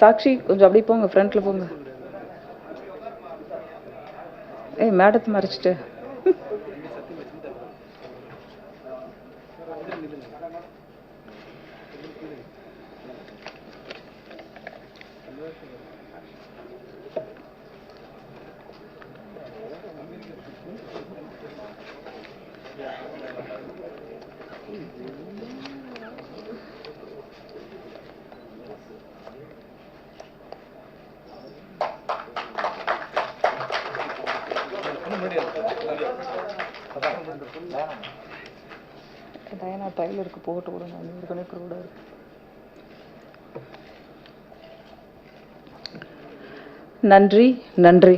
சாக்ஷி கொஞ்சம் அப்படி போங்க, ஃப்ரண்ட்ல போங்க. ஏய் மேடத்தை மறைச்சிட்டு. டயனா ட்ரைலருக்கு போட்டு விடுங்க, ஏற்கனவே ப்ரூவ்டாக இருக்கு. நன்றி நன்றி.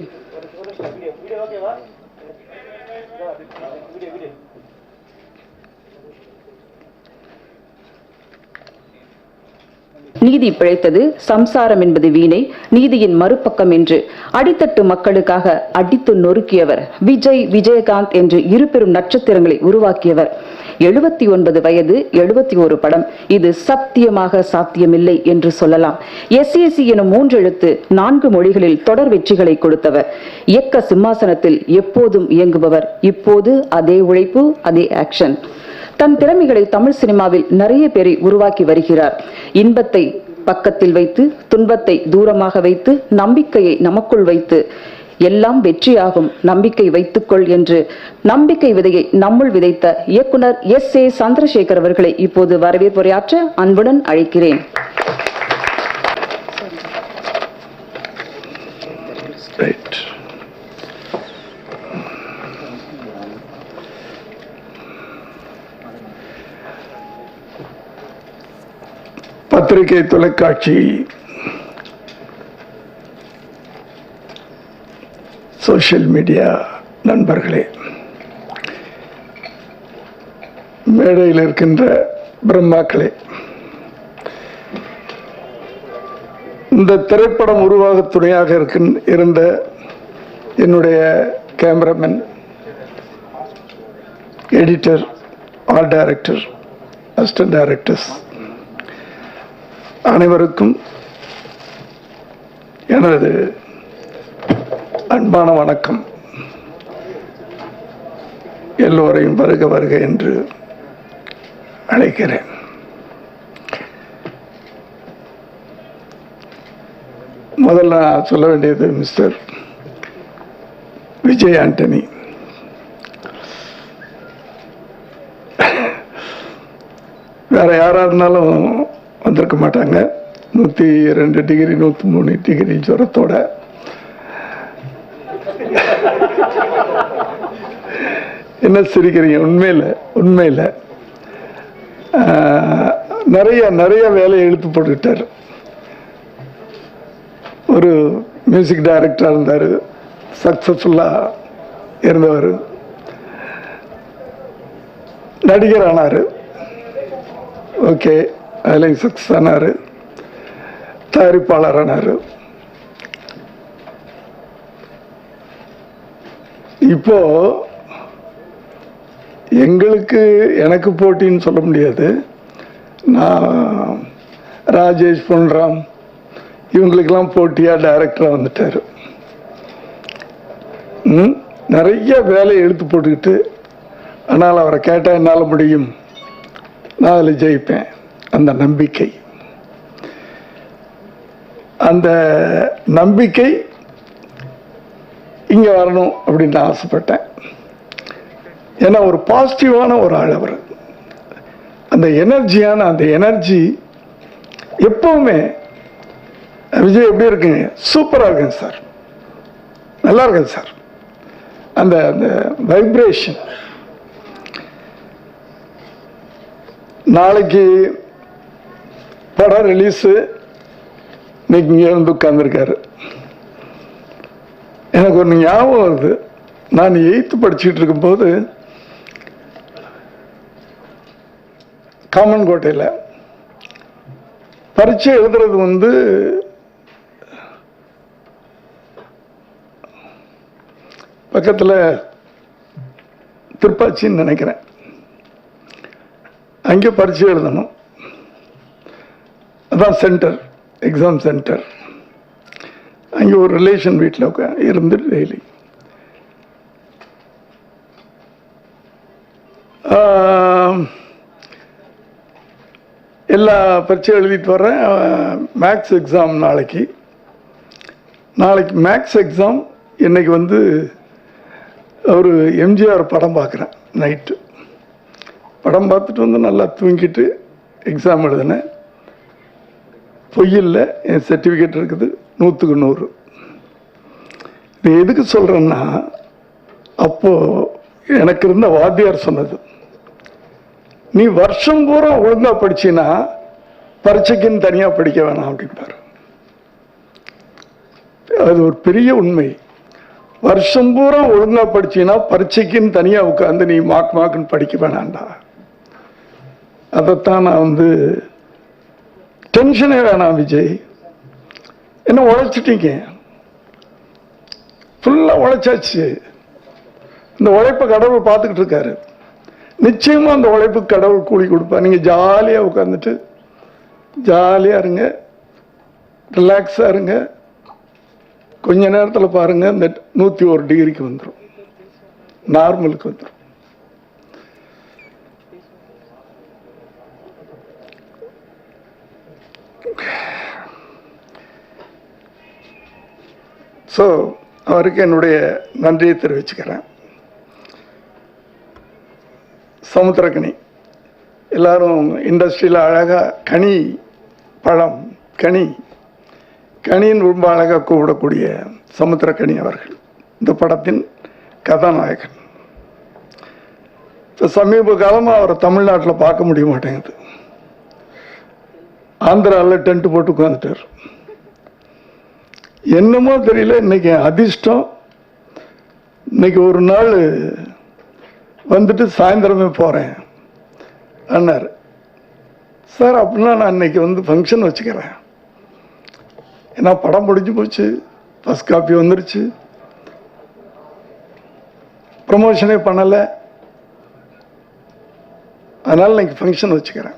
நீதி பிழைத்தது, சம்சாரம் என்பது வீணை, நீதியின் மறுபக்கம் என்று அடித்தட்டு மக்களுக்காக அடித்து நொறுக்கியவர் விஜய், விஜயகாந்த் என்று இரு பெரும் நட்சத்திரங்களை உருவாக்கியவர். 79 வயது, 71 படம். இது சத்தியமாக சாத்தியமில்லை என்று சொல்லலாம். SAC எனும் 3 எழுத்து 4 மொழிகளில் தொடர் வெற்றிகளை கொடுத்தவர். இயக்க சிம்மாசனத்தில் எப்போதும் இயங்குபவர். இப்போது அதே உழைப்பு, அதே ஆக்ஷன். தன் திறமைகளை தமிழ் சினிமாவில் நிறைய பேரை உருவாக்கி வருகிறார். இன்பத்தை பக்கத்தில் வைத்து, துன்பத்தை தூரமாக வைத்து, நம்பிக்கையை நமக்குள் வைத்து, எல்லாம் வெற்றியாகும், நம்பிக்கை வைத்துக்கொள் என்று நம்பிக்கை விதையை நம்முள் விதைத்த இயக்குனர் SA சந்திரசேகர் அவர்களை இப்போது வரவேற்புரையாற்ற அன்புடன் அழைக்கிறேன். பத்திரிகை, தொலைக்காட்சி, சோஷியல் மீடியா நண்பர்களே, மேடையில் இருக்கின்ற பிரம்மாக்களே, இந்த திரைப்படம் உருவாக துணையாக இருந்த என்னுடைய cameraman, editor, art director, assistant directors அனைவருக்கும் எனது அன்பான வணக்கம். எல்லோரையும் வருக வருக என்று அழைக்கிறேன். முதல்ல சொல்ல வேண்டியது மிஸ்டர் விஜய் ஆண்டனி. வேற யாரா இருந்தாலும் வந்திருக்க மாட்டாங்க. 102 டிகிரி 103 டிகிரி ஜுரத்தோட என்ன சிரிக்கிறீங்க? உண்மையில் நிறைய வேலையை இழுத்து போட்டுக்கிட்டார். ஒரு மியூசிக் டைரக்டராக இருந்தார், சக்சஸ்ஃபுல்லாக இருந்தவர். நடிகர் ஆனார், ஓகே, அதில் சக்சஸ் ஆனார். தயாரிப்பாளர் ஆனார். இப்போ எனக்கு போட்டின்னு சொல்ல முடியாது. நான் ராஜேஷ் பொன்ராம் இவங்களுக்கெல்லாம் போட்டியாக டைரக்டராக வந்துட்டார். நிறைய வேலையை இழுத்து போட்டுக்கிட்டு, ஆனால் அவரை கேட்டால் என்னால் முடியும், நான் அதில் ஜெயிப்பேன். அந்த நம்பிக்கை இங்கே வரணும் அப்படின்னு நான் ஆசைப்பட்டேன். ஏன்னா ஒரு பாசிட்டிவான ஒரு ஆள் அவர். அந்த எனர்ஜி எப்பவுமே. விஜய் எப்படி இருக்குங்க? சூப்பராக இருக்குங்க சார், நல்லா இருக்குங்க சார். அந்த வைப்ரேஷன். நாளைக்கு படம் ரிலீஸு, இன்னைக்கு இங்கே வந்து உட்கார்ந்துருக்காரு. எனக்கு ஒன்று ஞாபகம் வருது. நான் 8th படிச்சுட்டு இருக்கும்போது காமன் கோட்டையில் பரீட்சை எழுதுறது பக்கத்தில் திருப்பாச்சின்னு நினைக்கிறேன். அங்கே பரீட்சை எழுதணும். அதான் சென்டர், எக்ஸாம் சென்டர். அங்கே ஒரு ரிலேஷன் வீட்டில் இருந்து டெய்லி எல்லா பரீட்சை எழுதிட்டு வர்றேன். மேக்ஸ் எக்ஸாம் நாளைக்கு மேக்ஸ் எக்ஸாம். இன்னைக்கு வந்து ஒரு எம்ஜிஆர் படம் பார்க்குறேன். நைட்டு படம் பார்த்துட்டு வந்து நல்லா தூங்கிட்டு எக்ஸாம் எழுதினேன். பொய்யில்லை, என் சர்டிஃபிகேட் இருக்குது 100க்கு 100. இது எதுக்கு சொல்கிறேன்னா, அப்போது எனக்கு இருந்த வாத்தியார் சொன்னது, நீ வருஷம் பூரா ஒழுங்காக படிச்சின்னா பரீட்சைக்குன்னு தனியாக படிக்க வேணாம் அப்படின்பாரு. அது ஒரு பெரிய உண்மை. வருஷம் பூரா ஒழுங்காக படிச்சின்னா பரீட்சைக்குன்னு தனியாக உட்காந்து நீ மார்க்குன்னு படிக்க வேணாண்டா. அதைத்தான் நான் வந்து டென்ஷனே வேணாம் விஜய், என்ன உழைச்சிட்டீங்க, ஃபுல்லாக உழைச்சாச்சு. இந்த உழைப்பை கடவுள் பார்த்துக்கிட்டு இருக்காரு. நிச்சயமாக அந்த உழைப்புக்கு கடவுள் கூலி கொடுப்பா. நீங்கள் ஜாலியாக உட்காந்துட்டு ஜாலியாக இருங்க, ரிலாக்ஸாக இருங்க. கொஞ்ச நேரத்தில் பாருங்கள், இந்த 101 டிகிரிக்கு வந்துடும், நார்மலுக்கு வந்துடும். ஸோ அவருக்கு என்னுடைய நன்றியை தெரிவிச்சுக்கிறேன். சமுத்திரக்கனி எல்லாரும் இண்டஸ்ட்ரியில் அழகாக கனி பழம் கனின்னு ரொம்ப அழகாக கூப்பிடக்கூடிய சமுத்திரக்கனி அவர்கள் இந்த படத்தின் கதாநாயகன். இப்போ சமீப காலமாக அவரை தமிழ்நாட்டில் பார்க்க முடிய மாட்டேங்குது. ஆந்திராவில் டென்ட் போட்டு உட்காந்துட்டார். என்னமோ தெரியல, இன்னைக்கு அதிர்ஷ்டம். இன்னைக்கு ஒரு நாள் வந்துட்டு சாயந்தரமே போகிறேன் அண்ணார். சார் அப்படின்னா நான் இன்னைக்கு வந்து ஃபங்க்ஷன் வச்சுக்கிறேன், ஏன்னா படம் முடிஞ்சு போச்சு, ஃபர்ஸ்ட் காப்பி வந்துருச்சு, ப்ரமோஷனே பண்ணலை, அதனால் இன்னைக்கு ஃபங்க்ஷன் வச்சுக்கிறேன்.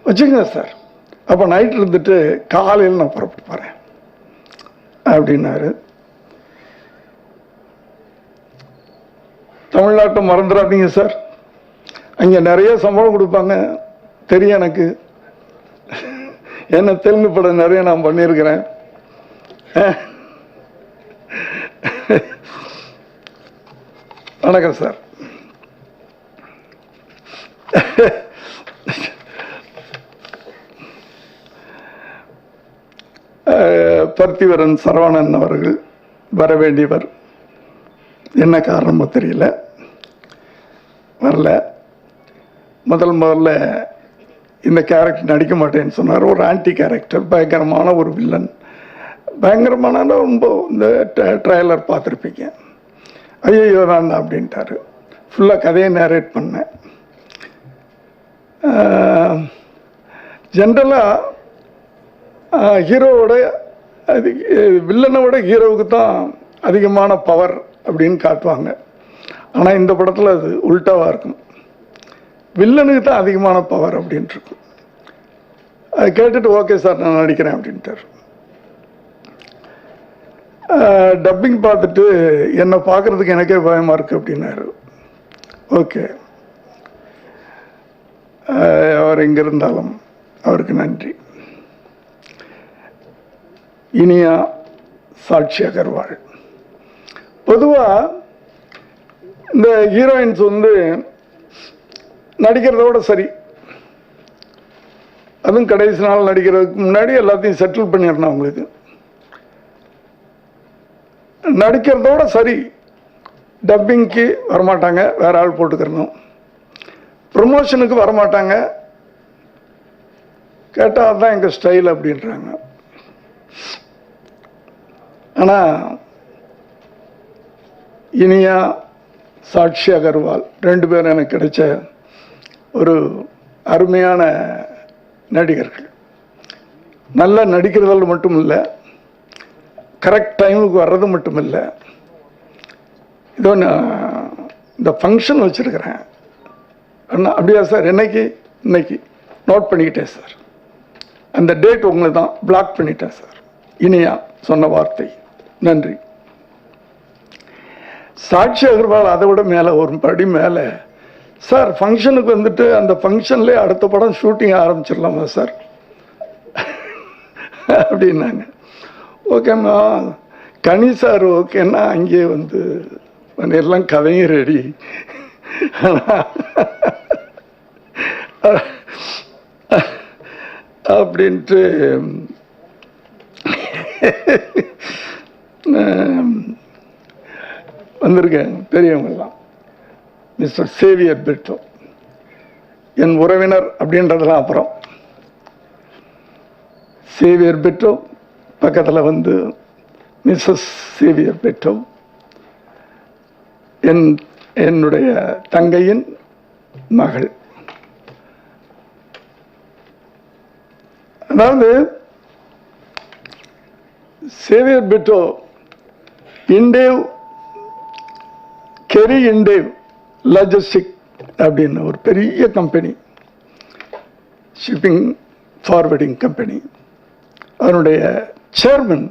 வச்சுக்கங்க சார், அப்போ நைட் இருந்துட்டு காலையில் நான் புறப்பட்டு போகிறேன் அப்படின்னாரு. தமிழ்நாட்டை மறந்துடாதீங்க சார், அங்கே நிறைய சம்பளம் கொடுப்பாங்க தெரியும் எனக்கு, என்ன தெலுங்கு படம் நிறைய நான் பண்ணியிருக்கிறேன். வணக்கம் சார். பர்த்திவரன் சரவணன் அவர்கள் வர வேண்டியவர், என்ன காரணமோ தெரியல வரல. முதல்ல இந்த கேரக்டர் நடிக்க மாட்டேன்னு சொன்னார். ஒரு ஆன்டி கேரக்டர், பயங்கரமான ஒரு வில்லன், பயங்கரமான ரொம்ப இந்த ட்ரைலர் பார்த்துருப்பீங்க. ஐயோ நான் அப்படின்ட்டாரு. ஃபுல்லாக கதையை நேரேட் பண்ணேன். ஜென்ரலாக ஹீரோவோட வில்லனை விட ஹீரோவுக்கு தான் அதிகமான பவர் அப்படின்னு காட்டுவாங்க. ஆனால் இந்த படத்தில் அது உல்டாவாக இருக்கும், வில்லனுக்கு தான் அதிகமான பவர் அப்படின்ட்டு இருக்கும். அது கேட்டுட்டு ஓகே சார் நான் நடிக்கிறேன் அப்படின்ட்டார். டப்பிங் பார்த்துட்டு என்னை பார்க்குறதுக்கு எனக்கே பயமாக இருக்குது அப்படின்னாரு. ஓகே, அவர் எங்கே இருந்தாலும் அவருக்கு நன்றி. இனியா சாட்சி அகர்வால். பொதுவாக இந்த ஹீரோயின்ஸ் வந்து நடிக்கிறதோட சரி, அதுவும் கடைசி நாள் நடிக்கிறதுக்கு முன்னாடி எல்லாத்தையும் செட்டில் பண்ணிடணும். அவங்களுக்கு நடிக்கிறதோட சரி, டப்பிங்க்கு வரமாட்டாங்க, வேற ஆள் போட்டுக்கிறணும். ப்ரொமோஷனுக்கு வரமாட்டாங்க, கேட்டால் அதுதான் எங்கள் ஸ்டைல் அப்படின்றாங்க. ஆனால் இனியா சாட்சி அகர்வால் 2 பேரும் எனக்கு கிடைச்ச ஒரு அருமையான நடிகர்கள். நல்லா நடிக்கிறதால் மட்டும் இல்லை, கரெக்ட் டைமுக்கு வர்றது மட்டும் இல்லை. இதோ நான் இந்த ஃபங்க்ஷன் வச்சுருக்கிறேன் அண்ணா. அப்படியா சார், இன்னைக்கு நோட் பண்ணிக்கிட்டேன் சார், அந்த டேட் உங்களுக்கு தான் பிளாக் பண்ணிட்டேன் சார். இனியா சொன்ன வார்த்தை. நன்றி. சாட்சி அகர்வால் அதை விட மேலே ஒரு படி மேலே, சார் ஃபங்க்ஷனுக்கு வந்துட்டு அந்த ஃபங்க்ஷன்லேயே அடுத்த படம் ஷூட்டிங் ஆரம்பிச்சிடலாமா சார் அப்படின்னாங்க. ஓகேம்மா, கனி சார் ஓகேன்னா அங்கேயே வந்து எல்லாம் கதையும் ரெடி. அப்படின்ட்டு வந்திருக்கேன் பெரியவங்கெல்லாம். மிஸ்டர் சேவியர் பிரிட்டோ என் உறவினர் அப்படின்றதெல்லாம் அப்புறம். சேவியர் பிரிட்டோ பக்கத்தில் வந்து மிஸ்ஸஸ் சேவியர் பிரிட்டோ என்னுடைய தங்கையின் மகள். அதாவது சேவியர் பிரிட்டோ இண்டேவ் கெரி இண்டேவ் லாஜிஸ்டிக் அப்படின்னு ஒரு பெரிய கம்பெனி, ஷிப்பிங் ஃபார்வர்டிங் கம்பெனி, அதனுடைய சேர்மன்.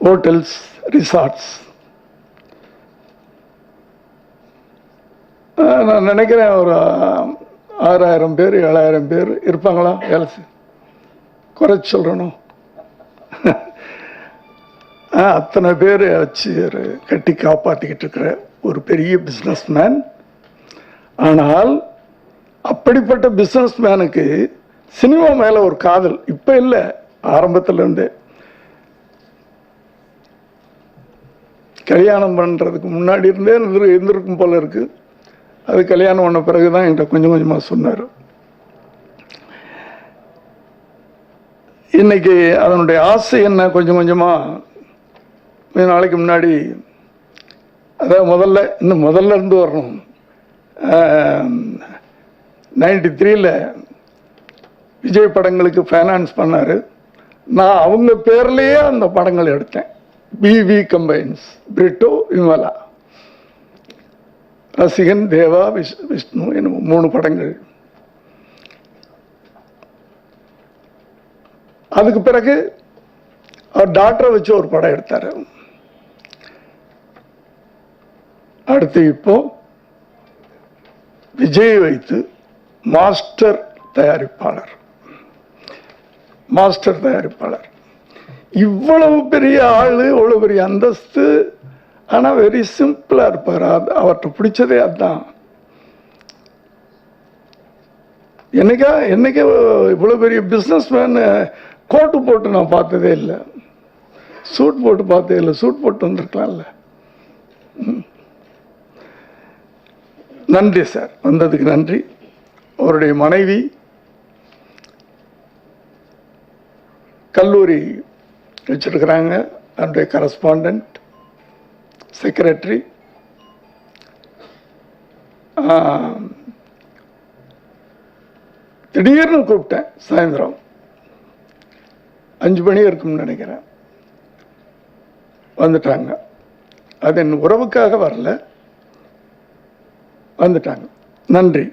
Hotels, resorts. நான் நினைக்கிறேன் ஒரு 6000 பேர் 7000 பேர் இருப்பாங்களா வேலை. குறைச்சி சொல்றணும். அத்தனை பேர் வச்சு கட்டி காப்பாற்றிக்கிட்டு இருக்கிற ஒரு பெரிய பிஸ்னஸ் மேன். ஆனால் அப்படிப்பட்ட பிஸ்னஸ் மேனுக்கு சினிமா மேல ஒரு காதல் இப்ப இல்லை, ஆரம்பத்துல இருந்தே. கல்யாணம் பண்றதுக்கு முன்னாடி இருந்தே இருந்திருக்கும் போல இருக்கு. அது கல்யாணம் பண்ண பிறகுதான் என்கிட்ட கொஞ்சம் கொஞ்சமா சொன்னார். இன்னைக்கு அதனுடைய ஆசை என்ன, கொஞ்சம் கொஞ்சமா நாளைக்கு முன்னாடி, அதாவது முதல்ல இருந்து வரணும். 93ல் விஜய் படங்களுக்கு ஃபைனான்ஸ் பண்ணாரு. நான் அவங்க பேர்லயே அந்த படங்கள் எடுத்தேன். பிவி கம்பைன்ஸ், பிரிட்டோ, விமலா, ரசிகன், தேவா, விஷ்ணு என்னும் 3 படங்கள். அதுக்கு பிறகு அவர் டாக்டரை வச்சு ஒரு படம் எடுத்தாரு. அடுத்து இப்போ விஜய் வைத்து மாஸ்டர் தயாரிப்பாளர். இவ்வளவு பெரிய ஆளு, இவ்வளவு பெரிய அந்தஸ்து, ஆனா வெரி சிம்பிளா இருப்பார். அவர்கிட்ட பிடிச்சதே அதுதான். என்னைக்கா இவ்வளவு பெரிய பிசினஸ் மேன் கோட்டு போட்டு நான் பார்த்ததே இல்லை, சூட் போட்டு பார்த்ததே இல்லை. சூட் போட்டு வந்திருக்கலாம்ல. நன்றி சார், வந்ததுக்கு நன்றி. அவருடைய மனைவி கல்லூரி வச்சிருக்கிறாங்க, அதனுடைய கரஸ்பாண்டன்ட், செக்ரட்டரி. திடீர்னு கூப்பிட்டேன் சாயந்தரம் 5 மணி இருக்கும்னு நினைக்கிறேன். வந்துட்டாங்க. அது என் உறவுக்காக வரல, வந்துட்டாங்க. நன்றி.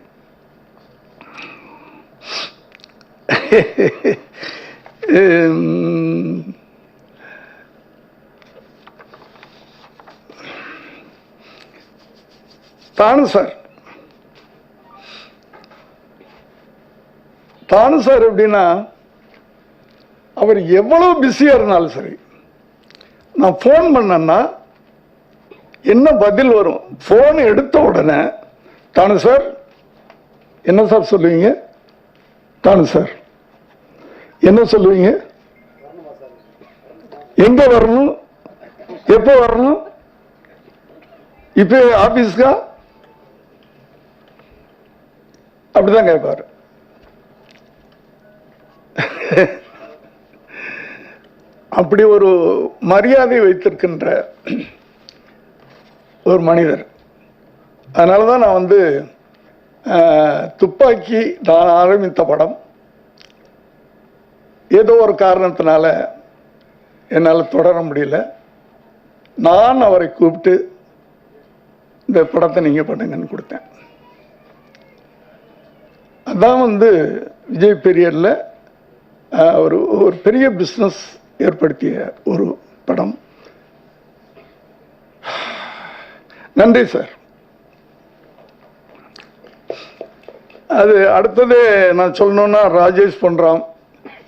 தானு சார் எப்படின்னா, அவர் எவ்வளவு பிஸியா இருந்தாலும் சரி, நான் போன் பண்ணேன்னா என்ன பதில் வரும்? போன் எடுத்த உடனே, தானு சார், என்ன சார் சொல்லுவீங்க? தானு சார் என்ன சொல்லுவீங்க? எங்க வரணும், எப்போ வரணும், இப்ப ஆபீஸ்க்கா? அப்படிதான் கேட்பாரு. அப்படி ஒரு மரியாதை வைத்திருக்கின்ற ஒரு மனிதர். அதனாலதான் நான் வந்து துப்பாக்கி நான் ஆரம்பித்த படம் ஏதோ ஒரு காரணத்தினால என்னால் தொடர முடியல. நான் அவரை கூப்பிட்டு இந்த படத்தை நீங்க பண்ணுங்கன்னு கொடுத்தேன். அதான் வந்து விஜய் பீரியட்ல ஒரு ஒரு பெரிய பிஸ்னஸ் ஏற்படுத்திய ஒரு படம். நன்றி சார். அது அடுத்தது நான் சொல்லணும்னா ராஜேஷ் பொன்ராம்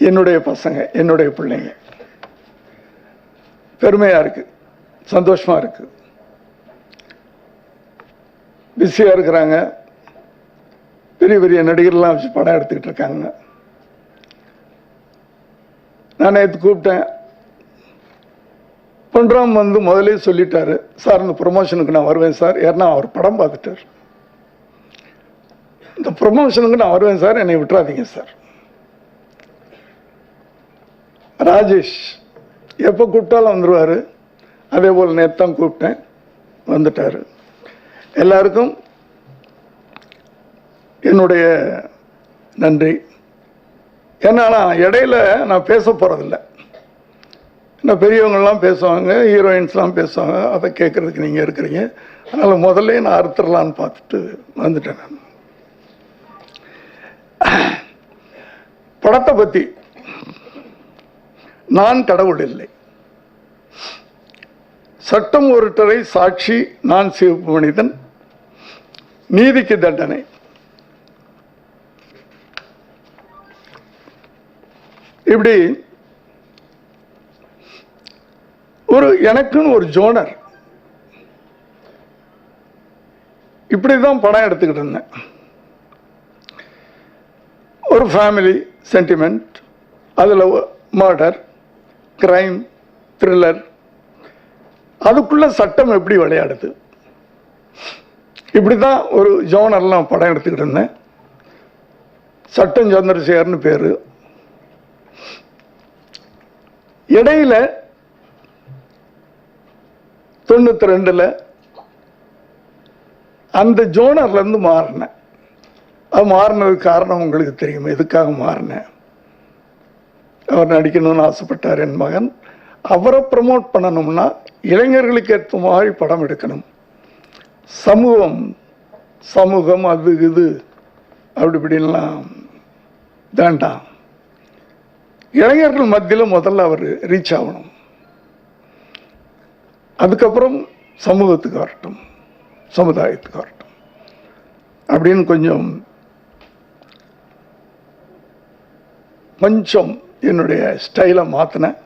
என்னுடைய பசங்க, என்னுடைய பிள்ளைங்க. பெருமையா இருக்கு, சந்தோஷமா இருக்கு. பிஸியா இருக்கிறாங்க, பெரிய பெரிய நடிகர்லாம் வச்சு படம் எடுத்துக்கிட்டு இருக்காங்க. நான் நேற்று கூப்பிட்டேன், பொன்ராம் வந்து முதலே சொல்லிட்டாரு, சார் இந்த ப்ரொமோஷனுக்கு நான் வருவேன் சார். ஏன்னா அவர் படம் பார்த்துட்டார். இந்த ப்ரொமோஷனுக்கு நான் வருவேன் சார், என்னை விட்டுறாதீங்க சார். ராஜேஷ் எப்போ கூப்பிட்டாலும் வந்துடுவார். அதே போல் நேற்று தான் கூப்பிட்டேன், வந்துட்டார். எல்லாருக்கும் என்னுடைய நன்றி. ஏன்னா நான் இடையில நான் பேச போகிறதில்ல. இன்னும் பெரியவங்கள்லாம் பேசுவாங்க, ஹீரோயின்ஸ்லாம் பேசுவாங்க, அதை கேட்குறதுக்கு நீங்கள் இருக்கிறீங்க. அதனால் முதல்ல நான் அறுத்துடலான்னு பார்த்துட்டு வந்துட்டேன். நான் படத்தை பற்றி, நான் கடவுள் இல்லை, சட்டம் ஒருத்தரை சாட்சி, நான் சிவப்பு மனிதன், நீதிக்கு தண்டனை. இப்படி ஒரு எனக்குன்னு ஒரு ஜோனர், இப்படிதான் படம் எடுத்துக்கிட்டு இருந்தேன். ஒரு ஃபேமிலி சென்டிமெண்ட், அதில் மர்டர், கிரைம், த்ரில்லர், அதுக்குள்ள சட்டம் எப்படி விளையாடுது, இப்படிதான் ஒரு ஜோனர்லாம் படம் எடுத்துக்கிட்டு இருந்தேன். சட்டம் சந்திரசேகர்னு பேரு. இடையில 92 அந்த ஜோனர்ல இருந்து மாறினேன். அது மாறினதுக்கு காரணம் உங்களுக்கு தெரியும், எதுக்காக மாறினேன். அவர் நடிக்கணும்னு ஆசைப்பட்டார் என் மகன். அவரை ப்ரமோட் பண்ணணும்னா இளைஞர்களுக்கு ஏற்ற மாதிரி படம் எடுக்கணும். சமூகம் அது இது அப்படி இப்படின்லாம் வேண்டாம். இளைஞர்கள் மத்தியில் முதல்ல அவர் ரீச் ஆகணும், அதுக்கப்புறம் சமூகத்துக்கு வரட்டும், சமுதாயத்துக்கு வரட்டும் அப்படின்னு கொஞ்சம் என்னுடைய ஸ்டைலை மாற்றினேன்.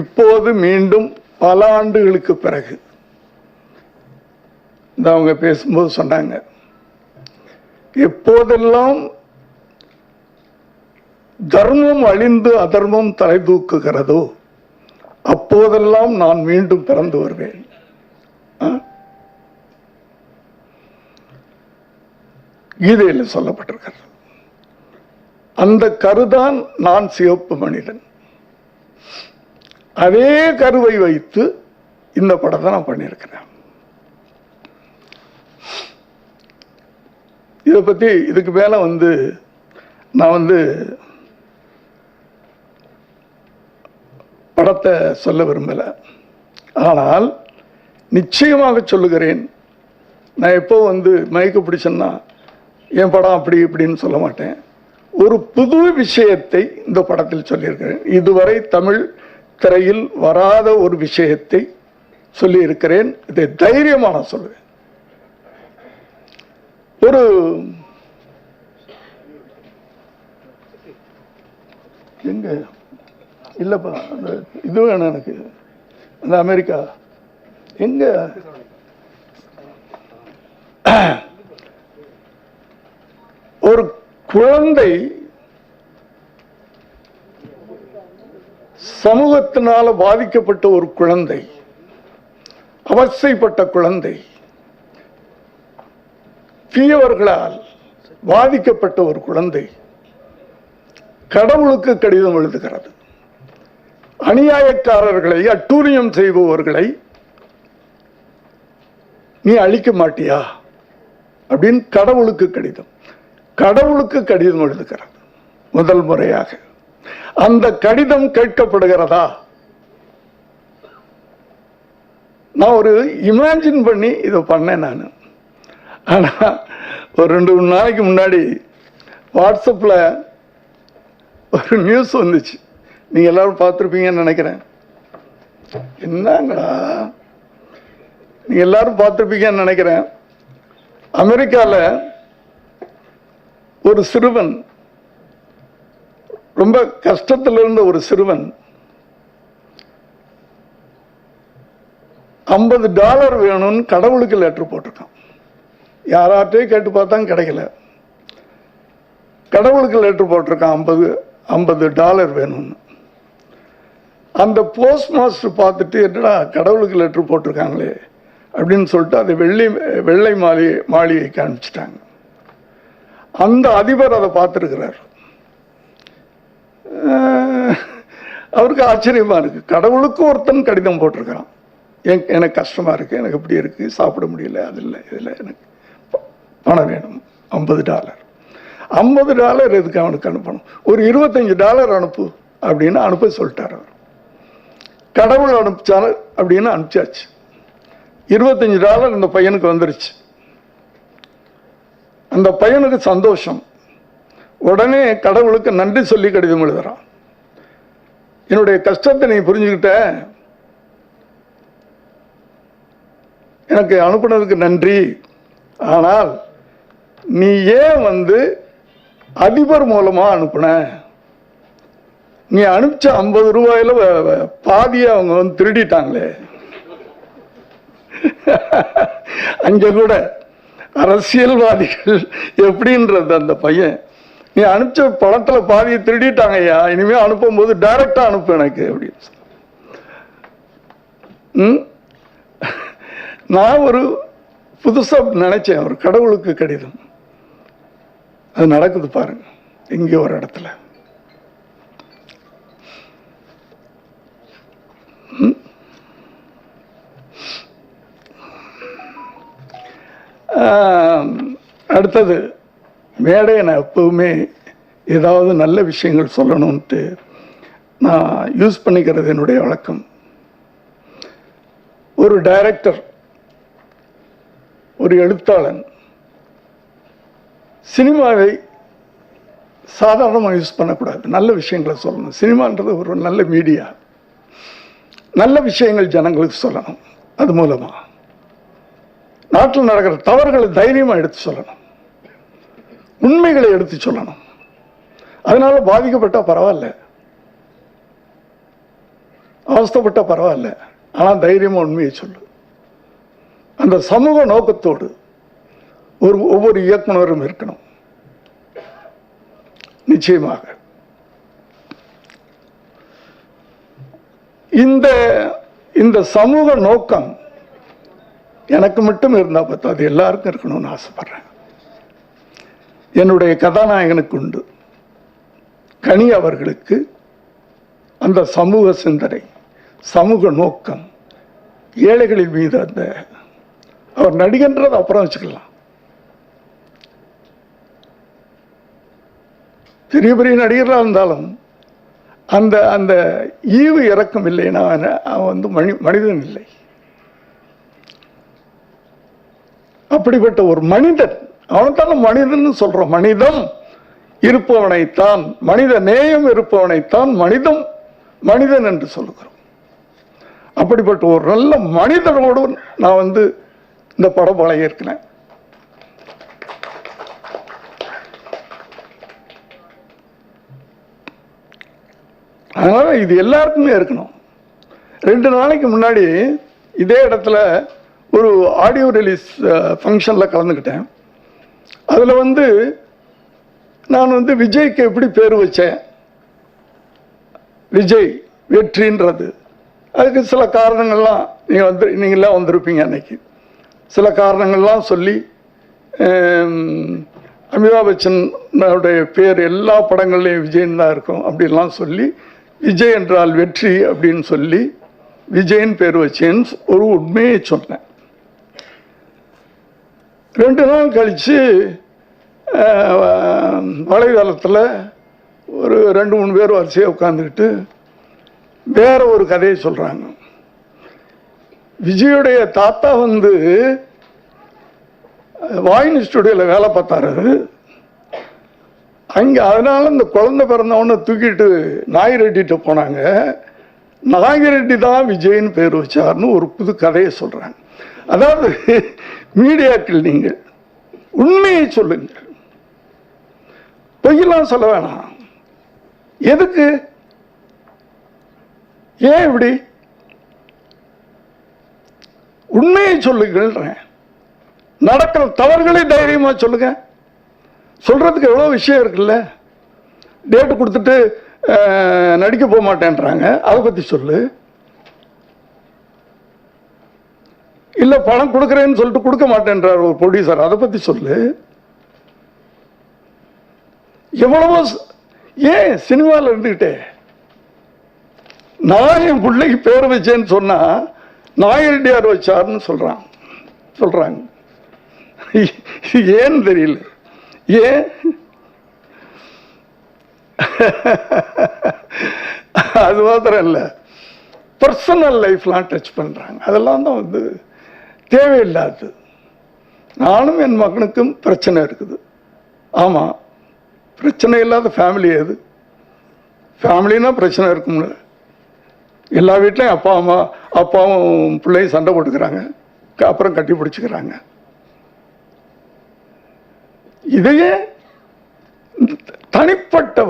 இப்போது மீண்டும் பல ஆண்டுகளுக்கு பிறகு இந்த அவங்க பேசும்போது சொன்னாங்க, எப்போதெல்லாம் தர்மம் அழிந்து அதர்மம் தலை தூக்குகிறதோ அப்போதெல்லாம் நான் மீண்டும் பிறந்து வருவேன். கீதையில் சொல்லப்பட்டிருக்கிறது. அந்த கருதான் நான் சிவப்பு மனிதன். அதே கருவை வைத்து இந்த படத்தை நான் பண்ணியிருக்கிறேன். இதை பத்தி இதுக்கு மேல நான் படத்தை சொல்ல விரும்பல. ஆனால் நிச்சயமாக சொல்லுகிறேன், நான் எப்போ மயக்க பிடிச்சேன்னா என் படம் அப்படி இப்படின்னு சொல்ல மாட்டேன். ஒரு புது விஷயத்தை இந்த படத்தில் சொல்லியிருக்கிறேன். இதுவரை தமிழ் திரையில் வராத ஒரு விஷயத்தை சொல்லி இருக்கிறேன். இதை தைரியமா நான் சொல்லுவேன். ஒரு எங்க இல்லப்பா, இது வேணும் எனக்கு, அந்த அமெரிக்கா எங்க ஒரு குழந்தை சமூகத்தினால பாதிக்கப்பட்ட ஒரு குழந்தை, அவசைப்பட்ட குழந்தை, தீயவர்களால் பாதிக்கப்பட்ட ஒரு குழந்தை கடவுளுக்கு கடிதம் எழுதுகிறது. அநியாயக்காரர்களை, அட்டூழியம் செய்பவர்களை நீ அழிக்க மாட்டியா அப்படின்னு கடவுளுக்கு கடிதம் எழுதுகிறது. முதல் முறையாக அந்த கடிதம் கேட்கப்படுகிறதா? நான் ஒரு இமேஜின் பண்ணி இதை பண்ணேன் நான். ஆனா ஒரு 2 நாளைக்கு முன்னாடி வாட்ஸ்அப்ல ஒரு நியூஸ் வந்துச்சு, நீங்கள் எல்லாரும் பார்த்துருப்பீங்கன்னு நினைக்கிறேன். என்னங்கடா, நீங்கள் எல்லாரும் பார்த்துருப்பீங்கன்னு நினைக்கிறேன். அமெரிக்காவில் ஒரு சிறுவன், ரொம்ப கஷ்டத்தில் இருந்த ஒரு சிறுவன் $50 வேணும்னு கடவுளுக்கு லெட்டர் போட்டிருக்கான். யாராட்டையும் கேட்டு பார்த்தாங்க, கிடைக்கல. கடவுளுக்கு லெட்டர் போட்டிருக்கான், $50 வேணும்னு. அந்த போஸ்ட் மாஸ்டர் பார்த்துட்டு, என்னடா கடவுளுக்கு லெட்டர் போட்டிருக்காங்களே அப்படின்னு சொல்லிட்டு அதை வெள்ளை மாளிகைக்கு அனுப்பிச்சிட்டாங்க. அந்த அதிபர் அதை பார்த்துருக்கிறார். அவருக்கு ஆச்சரியமா இருக்கு, கடவுளுக்கு ஒருத்தன் கடிதம் போட்டிருக்கிறான், எனக்கு கஷ்டமா இருக்கு, எனக்கு இப்படி இருக்கு, சாப்பிட முடியல, அது இல்லை இதில் எனக்கு பணம் வேணும், $50 எதுக்கு அவனுக்கு அனுப்பணும், ஒரு $25 அனுப்பு அப்படின்னு அனுப்ப சொல்லிட்டார் அவர். கடவுள் அனுப்பிச்சாரு அப்படின்னு அனுப்பிச்சாச்சு. $25 இந்த பையனுக்கு வந்துருச்சு. அந்த பையனுக்கு சந்தோஷம். உடனே கடவுளுக்கு நன்றி சொல்லி கடிதம் எழுதுறான். என்னுடைய கஷ்டத்தை நீ புரிஞ்சுக்கிட்ட, எனக்கு அனுப்புனதுக்கு நன்றி. ஆனால் நீ ஏன் அதிபர் மூலமா அனுப்புன? நீ அனுப்பிச்ச $50 பாதியை அவங்க திருடிட்டாங்களே. அங்க கூட அரசியல்வாதிகள் எப்படின்றது, அந்த பையன், நீ அனுப்பிச்ச பணத்துல பாதியை திருடிட்டாங்க ஐயா, இனிமே அனுப்பும் போது டைரக்டா அனுப்பு எனக்கு அப்படின்னு. நான் ஒரு புதுசா நினைச்சேன், ஒரு கடவுளுக்கு கடிதம். அது நடக்குது பாருங்க, இங்கே ஒரு இடத்துல. அடுத்தது, மேடையை நான் எப்பவுமே ஏதாவது நல்ல விஷயங்கள் சொல்லணும்ட்டு நான் யூஸ் பண்ணிக்கிறது என்னுடைய வழக்கம். ஒரு டைரக்டர், ஒரு எழுத்தாளன் சினிமாவை சாதாரணமாக யூஸ் பண்ணக்கூடாது, நல்ல விஷயங்களை சொல்லணும். சினிமான்றது ஒரு நல்ல மீடியா, நல்ல விஷயங்கள் ஜனங்களுக்கு சொல்லணும். அது மூலமா நாட்டில் நடக்கிற தவறுகளை தைரியமாக எடுத்து சொல்லணும், உண்மைகளை எடுத்து சொல்லணும். அதனால பாதிக்கப்பட்ட பரவாயில்ல, அவஸ்தப்பட்ட பரவாயில்ல, ஆனால் தைரியமாக உண்மையை சொல்லு. அந்த சமூக நோக்கத்தோடு ஒவ்வொரு இயக்குனரும் இருக்கணும். நிச்சயமாக இந்த சமூக நோக்கம் எனக்கு மட்டும் இருந்தா பார்த்தா, அது எல்லாருக்கும் இருக்கணும்னு ஆசைப்படுறேன். என்னுடைய கதாநாயகனுக்கு உண்டு, கனி அவர்களுக்கு அந்த சமூக சிந்தனை, சமூக நோக்கம், ஏழைகளின் மீது அந்த, அவர் நடிகன்றது அப்புறம் வச்சுக்கலாம், பெரிய பெரிய நடிகர்களாக இருந்தாலும் அந்த அந்த ஈவு இறக்கம் இல்லைன்னா அவன் மனிதன் இல்லை. அப்படிப்பட்ட ஒரு மனிதன், அவனைத்தான மனிதன் சொல்றோம். மனிதம் இருப்பவனைத்தான், மனித நேயம் இருப்பவனைத்தான் மனிதன் என்று சொல்லுகிறோம். அப்படிப்பட்ட ஒரு நல்ல மனிதனோடு நான் இந்த படம் பழகியிருக்கிறேன். அதனால இது எல்லாருக்குமே இருக்கணும். 2 நாளைக்கு முன்னாடி இதே இடத்துல ஒரு ஆடியோ ரிலீஸ் ஃபங்க்ஷனில் கலந்துக்கிட்டேன். அதில் நான் விஜய்க்கு எப்படி பேர் வச்சேன், விஜய் வெற்றின்றது, அதுக்கு சில காரணங்கள்லாம் நீங்களாம் வந்திருப்பீங்க அன்னைக்கு. சில காரணங்கள்லாம் சொல்லி, அமிதாப் பச்சனுடைய பேர் எல்லா படங்கள்லையும் விஜயன் தான் இருக்கும் அப்படின்லாம் சொல்லி, விஜய் என்றால் வெற்றி அப்படின்னு சொல்லி விஜயன் பேர் வச்சேன்னு ஒரு உண்மையை சொன்னேன். 2 நாள் கழித்து வலைதளத்தில் ஒரு 2-3 பேர் வரிசையாக உட்காந்துக்கிட்டு வேற ஒரு கதையை சொல்கிறாங்க. விஜயுடைய தாத்தா வாயின் ஸ்டுடியோவில் வேலை பார்த்தாரு, அங்கே அதனால இந்த குழந்தை பிறந்தவொன்னே தூக்கிட்டு நாகிரெட்டிகிட்ட போனாங்க. நாகிரெட்டி தான் விஜய்னு பேர் வச்சார்னு ஒரு புது கதையை சொல்கிறாங்க. அதாவது மீடியாக்கள் நீங்கள் உண்மையை சொல்லுங்க, பொய்யெல்லாம் சொல்ல வேணாம். எதுக்கு, ஏன் இப்படி? உண்மையை சொல்லுங்கள்ன்றேன். நடக்கிற தவறுகளை தைரியமா சொல்லுங்க. சொல்றதுக்கு எவ்வளவு விஷயம் இருக்குல்ல. டேட்டு கொடுத்துட்டு நடிக்க போக மாட்டேன்றாங்க, அதை பத்தி சொல்லு. இல்ல பணம் கொடுக்குறேன்னு சொல்லிட்டு கொடுக்க மாட்டேன்றார் ஒரு ப்ரொடியூசர், அதை பத்தி சொல்லு. எவ்வளவோ ஏன் சினிமாவில் இருந்துகிட்டே நான் என் பிள்ளைக்கு பேர் வச்சேன்னு சொன்னா நாயரெட்டியார் வச்சார்னு சொல்றாங்க. ஏன்னு தெரியல. ஏன் அது மாத்திரம் இல்ல, பர்சனல் லைஃப்லாம் டச் பண்றாங்க. அதெல்லாம் தான் வந்து தேவையில்லாது. நானும் என் மகனுக்கும் பிரச்சனை இருக்குது. ஆமா, பிரச்சனை இல்லாத ஃபேமிலி எது? ஃபேமிலினா பிரச்சனை இருக்கும்ல. எல்லா வீட்லையும் அப்பாவும் பிள்ளையும் சண்டை போட்டுக்கிறாங்க, அப்புறம் கட்டி பிடிச்சிக்கிறாங்க. இதையே தனிப்பட்ட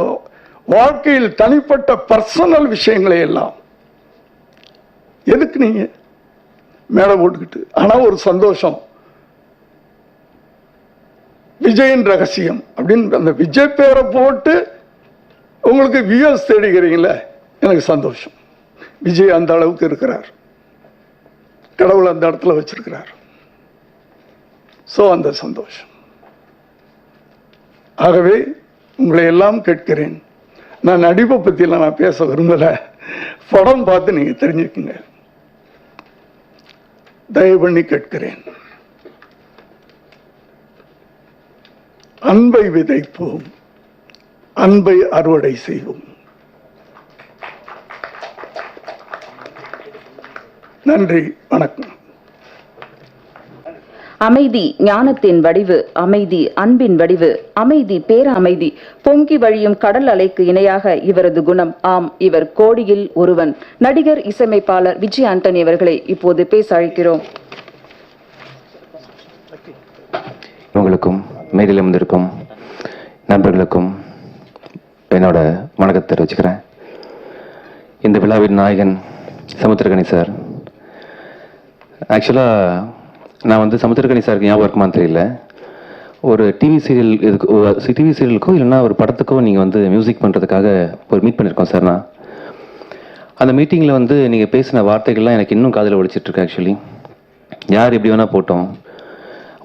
வாழ்க்கையில் தனிப்பட்ட பர்சனல் விஷயங்களை எல்லாம் எதுக்கு நீங்க மேலே போட்டுக்கிட்டு? ஆனா ஒரு சந்தோஷம், விஜயின் ரகசியம் அப்படின்னு அந்த விஜய் பேரை போட்டு உங்களுக்கு வியூஸ் தேடிக்கிறீங்களே, எனக்கு சந்தோஷம். விஜய் அந்த அளவுக்கு இருக்கிறார், கடவுள் அந்த இடத்துல வச்சிருக்கிறார். சோ அந்த சந்தோஷம். ஆகவே உங்களை எல்லாம் கேட்கிறேன், நான் நடிப்பை பற்றியெல்லாம் நான் பேச விரும்பல, படம் பார்த்து நீங்க தெரிஞ்சுக்குங்க. தயவு பண்ணி கேட்கிறேன். அன்பை விதைப்போம், அன்பை அறுவடை செய்வோம். நன்றி, வணக்கம். அமைதி ஞானத்தின் வடிவு, அமைதி அன்பின் வடிவு, அமைதி பேர அமைதி, பொங்கி வழியும் கடல் அலைக்கு இணையாக இவரது குணம். ஆம், இவர் கோடியில் ஒருவன். நடிகர் இசையமைப்பாளர் விஜய் ஆண்டனி அவர்களை இப்போது பேச அழைக்கிறோம். உங்களுக்கும் மேடையில் வந்திருக்கும் நண்பர்களுக்கும் என்னோட வணக்கத்தை தெரிவிச்சுக்கிறேன். இந்த விழாவின் நாயகன் சமுத்திரகனி சார். ஆக்சுவலாக நான் வந்து சமுத்திரகனி சாருக்கு ஞாபகம் இருக்குமான்னு தெரியல, ஒரு டிவி சீரியலுக்கோ இல்லைன்னா ஒரு படத்துக்கோ நீங்கள் வந்து மியூசிக் பண்ணுறதுக்காக ஒரு மீட் பண்ணியிருக்கோம் சார். நான் அந்த மீட்டிங்கில் வந்து நீங்கள் பேசின வார்த்தைகள்லாம் எனக்கு இன்னும் காதில் ஒழிச்சிட்ருக்கு. ஆக்சுவலி யார் எப்படி வேணால் போட்டோம்,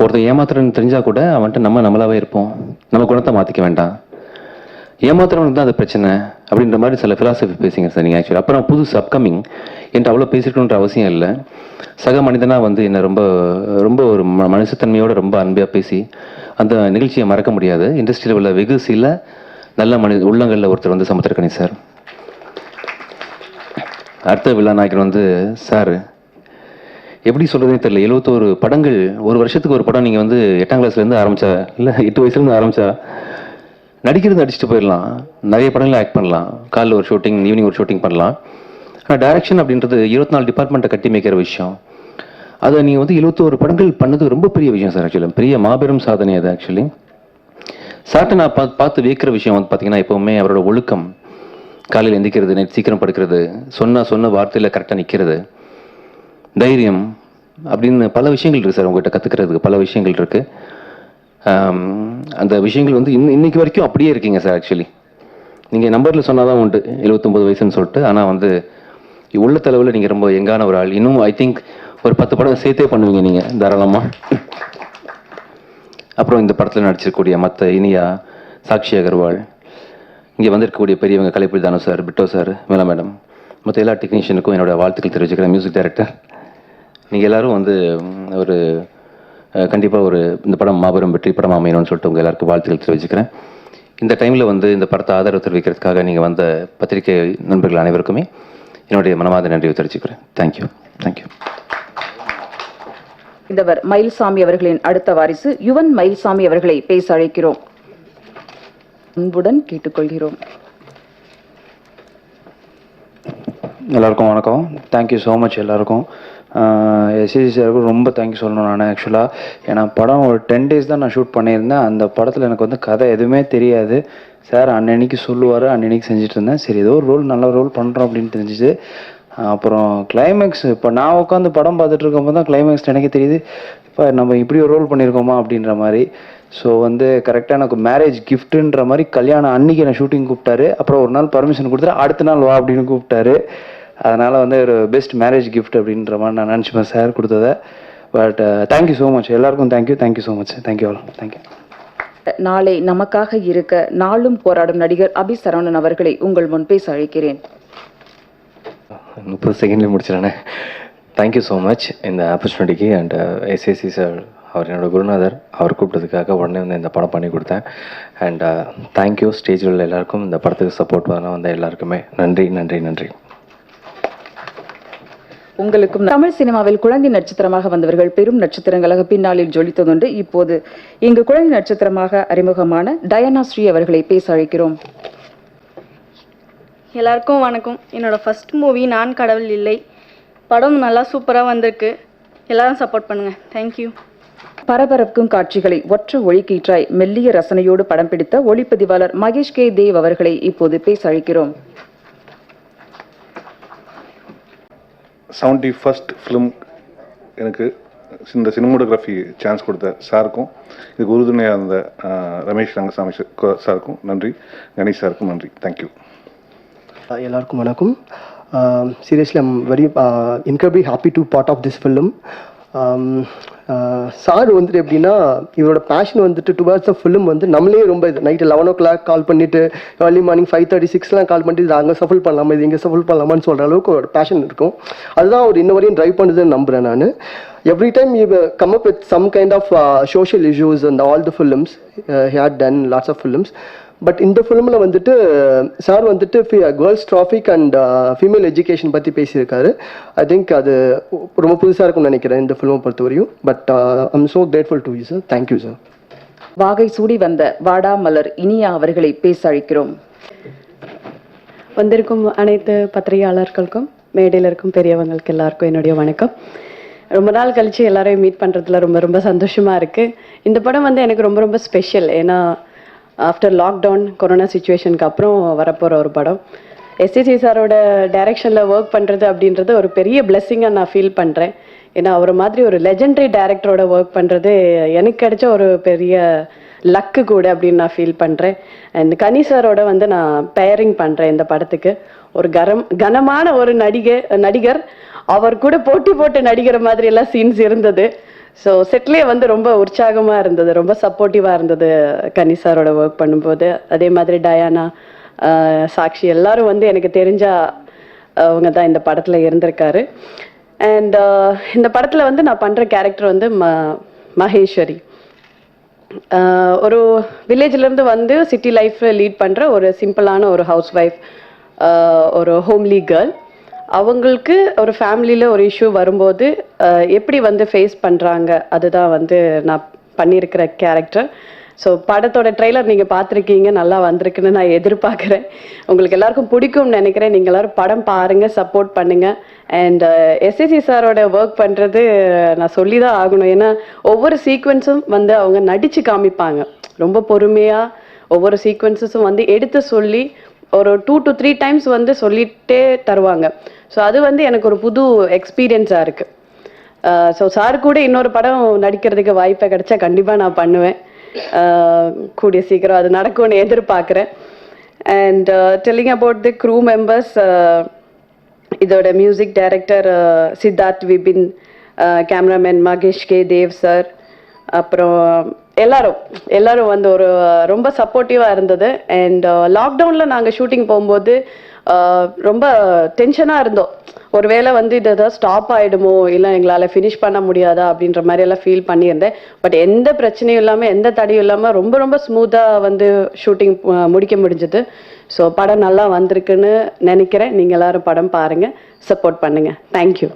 ஒருத்தன் ஏமாத்துறன்னு தெரிஞ்சால் கூட அவன்கிட்ட நம்மளாவே இருப்போம், நம்ம குணத்தை மாற்றிக்க வேண்டாம், ஏமாத்துறவனுக்கு தான் அது பிரச்சனை அப்படின்ற மாதிரி சில ஃபிலாசபி பேசிங்க சார் நீங்கள். ஆக்சுவலி அப்புறம் புதுசு அப்கமிங் என்கிட்ட அவ்வளோ பேசிருக்கணுன்ற அவசியம் இல்லை. சக மனிதனாக வந்து என்னை ரொம்ப ரொம்ப ஒரு மனுஷத்தன்மையோடு ரொம்ப அன்பாக பேசி அந்த நிகழ்ச்சியை மறக்க முடியாது. இண்டஸ்ட்ரியில் உள்ள வெகு சில நல்ல உள்ளங்களில் ஒருத்தர் வந்து சமுத்திரகனி சார். அடுத்த விழா நாயகன் வந்து சார் எப்படி சொல்கிறதே தெரியல. 71 படங்கள், ஒரு வருஷத்துக்கு ஒரு படம். நீங்கள் வந்து 8ஆம் கிளாஸ்லேருந்து ஆரம்பித்தா, இல்லை 8 வயசுலேருந்து ஆரம்பித்தா, நடிக்கிறது அடிச்சுட்டு போயிடலாம், நிறைய படங்கள் ஆக்ட் பண்ணலாம், காலையில் ஒரு ஷூட்டிங் ஈவினிங் ஒரு ஷூட்டிங் பண்ணலாம். ஆனால் டைரக்ஷன் அப்படின்றது 24 டிபார்ட்மெண்ட்டை கட்டி மேய்க்கிற விஷயம். அதை நீங்கள் வந்து 71 படங்கள் பண்ணது ரொம்ப பெரிய விஷயம் சார். ஆக்சுவலி பெரிய மாபெரும் சாதனை அது. ஆக்சுவலி சார்ட்ட நான் பார்த்து வியக்கிற விஷயம் வந்து பார்த்தீங்கன்னா, எப்போவுமே அவரோட ஒழுக்கம், காலையில் எந்திக்கிறது, நைட் சீக்கிரம் படுக்கிறது, சொன்ன வார்த்தையில் கரெக்டாக நிற்கிறது, தைரியம் அப்படின்னு பல விஷயங்கள் இருக்குது சார். உங்கள்கிட்ட கற்றுக்கிறதுக்கு பல விஷயங்கள் இருக்குது. அந்த விஷயங்கள் வந்து இன்னைக்கு வரைக்கும் அப்படியே இருக்கீங்க சார். ஆக்சுவலி நீங்கள் நம்பரில் சொன்னால் தான் உண்டு 79 வயசுன்னு சொல்லிட்டு, ஆனால் வந்து உள்ள தலைவில் நீங்கள் ரொம்ப யங்கான ஒரு ஆள். இன்னும் ஐ திங்க் ஒரு 10 படம் சேர்த்தே பண்ணுவீங்க நீங்கள் தாராளமாக. அப்புறம் இந்த படத்தில் நடிச்சிருக்கக்கூடிய மற்ற இனியா, சாக்ஷி அகர்வால், இங்கே வந்திருக்கக்கூடிய பெரியவங்க கலைப்புரி தானு சார், பிட்டோ சார், மேலா மேடம், மற்ற எல்லா டெக்னீஷியனுக்கும் என்னோட வாழ்த்துக்கள் தெரிவிச்சுக்கிறேன். மியூசிக் டைரக்டர் நீங்கள் எல்லோரும் வந்து ஒரு கண்டிப்பாக ஒரு இந்த படம் மாபெரும் வெற்றி படம் அமையணும்னு சொல்லிட்டு உங்கள் எல்லாருக்கும் வாழ்த்துக்கள் தெரிவிச்சுக்கிறேன். இந்த டைமில் வந்து இந்த படத்தை ஆதரவு தெரிவிக்கிறதுக்காக நீங்கள் வந்த பத்திரிகை நண்பர்கள் அனைவருக்குமே என்னுடைய மனமார்ந்த நன்றியை தெரிவிச்சுக்கிறேன். தேங்க்யூ. இந்தவர் மயில்சாமி அவர்களின் அடுத்த வாரிசு யுவன் மயில்சாமி அவர்களை பேச அழைக்கிறோம். அன்புடன் கேட்டுக்கொள்கிறோம். எல்லாருக்கும் வணக்கம். தேங்க்யூ ஸோ மச் எல்லாருக்கும். எஸ்ஏசி சாருக்கு ரொம்ப தேங்க்யூ சொல்லணும் நான் ஆக்சுவலாக. ஏன்னா படம் ஒரு 10 days தான் நான் ஷூட் பண்ணியிருந்தேன். அந்த படத்தில் எனக்கு வந்து கதை எதுவுமே தெரியாது. சார் அன்னன்னைக்கு சொல்லுவார், அன்னன்னைக்கு செஞ்சுட்டு இருந்தேன். சரி ஏதோ ஒரு ரோல் நல்ல ரோல் பண்ணுறோம் அப்படின்னு தெரிஞ்சிச்சு. அப்புறம் கிளைமேக்ஸ் இப்போ நான் உட்காந்து படம் பார்த்துட்டு இருக்கும்போது தான் கிளைமேக்ஸ் எனக்கு தெரியுது, இப்போ நம்ம இப்படி ஒரு ரோல் பண்ணியிருக்கோமா அப்படின்ற மாதிரி. ஸோ வந்து கரெக்டாக எனக்கு மேரேஜ் கிஃப்ட்டுன்ற மாதிரி கல்யாணம் அன்றைக்கி நான் ஷூட்டிங் கூப்பிட்டாரு. அப்புறம் ஒரு நாள் பர்மிஷன் கொடுத்துட்டு அடுத்த நாள் வா அப்படின்னு கூப்பிட்டாரு. அதனால் வந்து ஒரு பெஸ்ட் மேரேஜ் கிஃப்ட் அப்படின்ற மாதிரி நான் நினச்சிப்பேன் சார் கொடுத்ததை. பட் தேங்க்யூ ஸோ மச் எல்லாருக்கும். Thank you so much. Thank you all. Thank you. நாளை நமக்காக இருக்க நாளும் போராடும் நடிகர் அபி சரவணன் அவர்களை உங்கள் முன் பேச அழைக்கிறேன். 30 செகண்ட்லேயே முடிச்சிடறேன். தேங்க்யூ ஸோ மச் இந்த ஆப்பர்ச்சுனிட்டிக்கு. அண்ட் எஸ்ஏசி சார் அவர் என்னோடய குருநாதர், அவர் கூப்பிட்டதுக்காக உடனே வந்து இந்த படம் பண்ணி கொடுத்தேன். அண்ட் தேங்க்யூ ஸ்டேஜில் உள்ள எல்லாருக்கும், இந்த படத்துக்கு சப்போர்ட் பண்ண வந்த எல்லாருக்குமே நன்றி நன்றி நன்றி. உங்களுக்கும் தமிழ் சினிமாவில் குழந்தை நட்சத்திரமாக வந்தவர்கள் பெரும் நட்சத்திரங்களாக பின்னாளில் ஜொலித்ததுண்டு. இப்போது இங்கு குழந்தை நட்சத்திரமாக அறிமுகமான டயானா ஸ்ரீ அவர்களை பேச அழைக்கிறோம். எல்லாருக்கும் வணக்கம். என்னோடய ஃபஸ்ட் மூவி நான் கடவுள் இல்லை. படம் நல்லா சூப்பராக வந்திருக்கு. எல்லாரும் சப்போர்ட் பண்ணுங்கள். தேங்க்யூ. பரபரப்பும் காட்சிகளை ஒற்ற ஒளிக்கீற்றாய் மெல்லிய ரசனையோடு படம் பிடித்த ஒளிப்பதிவாளர் மகேஷ் கே தேவ் அவர்களை இப்போது பேச அழைக்கிறோம். 71st ஃபிலிம் எனக்கு இந்த சினிமோட்டோகிராஃபி சான்ஸ் கொடுத்த சாருக்கும், இதுக்கு உறுதுணையாக இருந்த ரமேஷ் ரங்கசாமி சாருக்கும் நன்றி, கணேஷ் சாருக்கும் நன்றி. தேங்க்யூ. எல்லாருக்கும் வணக்கம். Seriously, I'm very incredibly happy to part of this film. Sir வந்துட்டு எப்படின்னா இவரோட பேஷன் வந்துட்டு டுவர்ட்ஸ் த ஃபிலிம் வந்து நம்மளே ரொம்ப இது நைட்டு 11 o'clock கால் பண்ணிவிட்டு ஏர்லி மார்னிங் 5:36 கால் பண்ணிட்டு இது அங்கே சஃபல் பண்ணலாமா, இது இங்கே சஃபல் பண்ணலாமான்னு சொல்கிற அளவுக்கு ஒரு பேஷன் இருக்கும். அதுதான் அவர் இன்ன வரையும் ட்ரைவ் பண்ணுதுன்னு நம்புகிறேன் நான். Every time you come up with some kind of social issues and all the films he had done lots of films. But இந்த ஃபிலிமில் வந்துட்டு சார் வந்துட்டு girls traffic and female education பற்றி பேசியிருக்காரு. ஐ திங்க் அது ரொம்ப புதுசாக இருக்கும்னு நினைக்கிறேன் இந்த ஃபிலிமை பொறுத்தவரையும். But I'm so grateful to you sir. Thank you sir. வாகை சூடி வந்த வாடா மலர் இனியா அவர்களை பேச அழைக்கிறோம். வந்திருக்கும் அனைத்து பத்திரிகையாளர்களுக்கும் மேடையில் இருக்கும் பெரியவங்களுக்கு எல்லாருக்கும் என்னுடைய வணக்கம். ரொம்ப நாள் கழித்து எல்லாரையும் மீட் பண்ணுறதுல ரொம்ப ரொம்ப சந்தோஷமாக இருக்குது. இந்த படம் வந்து எனக்கு ரொம்ப ரொம்ப ஸ்பெஷல். ஏன்னா ஆஃப்டர் லாக்டவுன் கொரோனா சுச்சுவேஷனுக்கு அப்புறம் வரப்போகிற ஒரு படம். எஸ்ஏசி சாரோட டைரக்ஷனில் ஒர்க் பண்ணுறது அப்படின்றது ஒரு பெரிய பிளெஸ்ஸிங்காக நான் ஃபீல் பண்ணுறேன். ஏன்னா அவரை மாதிரி ஒரு லெஜெண்டரி டைரக்டரோட ஒர்க் பண்ணுறது எனக்கு கிடைச்ச ஒரு பெரிய லக்கு கூட அப்படின்னு நான் ஃபீல் பண்ணுறேன். அண்ட் கனி சாரோட வந்து நான் பேரிங் பண்ணுறேன் இந்த படத்துக்கு. ஒரு கனமான ஒரு நடிகர் அவர் கூட போட்டி போட்டு நடிக்கிற மாதிரி எல்லாம் சீன்ஸ் இருந்தது. ஸோ செட்லேயே வந்து ரொம்ப உற்சாகமாக இருந்தது, ரொம்ப சப்போர்ட்டிவாக இருந்தது கனி சாரோட ஒர்க் பண்ணும்போது. அதே மாதிரி டயானா, சாக்ஷி எல்லாரும் வந்து எனக்கு தெரிஞ்ச அவங்க தான் இந்த படத்தில் இருந்திருக்காரு. அண்ட் இந்த படத்தில் வந்து நான் பண்ணுற கேரக்டர் வந்து மகேஸ்வரி. ஒரு வில்லேஜ்லேருந்து வந்து சிட்டி லைஃப்பில் லீட் பண்ணுற ஒரு சிம்பிளான ஒரு ஹவுஸ் ஒய்ஃப், ஒரு ஹோம்லி கேர்ள். அவங்களுக்கு ஒரு ஃபேமிலியில் ஒரு இஷ்யூ வரும்போது எப்படி வந்து ஃபேஸ் பண்ணுறாங்க, அதுதான் வந்து நான் பண்ணியிருக்கிற கேரக்டர். ஸோ படத்தோட ட்ரெய்லர் நீங்கள் பார்த்துருக்கீங்க, நல்லா வந்திருக்குன்னு நான் எதிர்பார்க்குறேன். உங்களுக்கு எல்லாருக்கும் பிடிக்கும்னு நினைக்கிறேன். நீங்கள் எல்லோரும் படம் பாருங்கள், சப்போர்ட் பண்ணுங்கள். அண்ட் எஸ்எஸ்சி சாரோட ஒர்க் பண்ணுறது நான் சொல்லி தான் ஆகணும். ஏன்னா ஒவ்வொரு சீக்வன்ஸும் வந்து அவங்க நடித்து காமிப்பாங்க. ரொம்ப பொறுமையாக ஒவ்வொரு சீக்வன்ஸஸும் வந்து எடுத்து சொல்லி ஒரு 2 to 3 times வந்து சொல்லிகிட்டே தருவாங்க. ஸோ அது வந்து எனக்கு ஒரு புது எக்ஸ்பீரியன்ஸாக இருக்குது. ஸோ சார் கூட இன்னொரு படம் நடிக்கிறதுக்கு வாய்ப்பை கிடைச்சா கண்டிப்பாக நான் பண்ணுவேன். கூடிய சீக்கிரம் அது நடக்கும்னு எதிர்பார்க்குறேன். And telling about the crew members, இதோட music director Siddharth Vipin, cameraman Mahesh K Dev sir, அப்புறம் எல்லாரும் வந்து ஒரு ரொம்ப சப்போர்ட்டிவாக இருந்தது. அண்ட் லாக்டவுனில் நாங்கள் ஷூட்டிங் போகும்போது ரொம்ப டென்ஷனாக இருந்தோம். ஒருவேளை வந்து இது ஏதாவது ஸ்டாப் ஆகிடுமோ, இல்லை எங்களால் ஃபினிஷ் பண்ண முடியாதா அப்படின்ற மாதிரி எல்லாம் ஃபீல் பண்ணியிருந்தேன். பட் எந்த பிரச்சனையும் இல்லாமல், எந்த தடையும் இல்லாமல் ரொம்ப ரொம்ப ஸ்மூத்தாக வந்து ஷூட்டிங் முடிக்க முடிஞ்சது. ஸோ படம் நல்லா வந்திருக்குன்னு நினைக்கிறேன். நீங்கள் எல்லாரும் படம் பாருங்கள், சப்போர்ட் பண்ணுங்கள். தேங்க்யூ.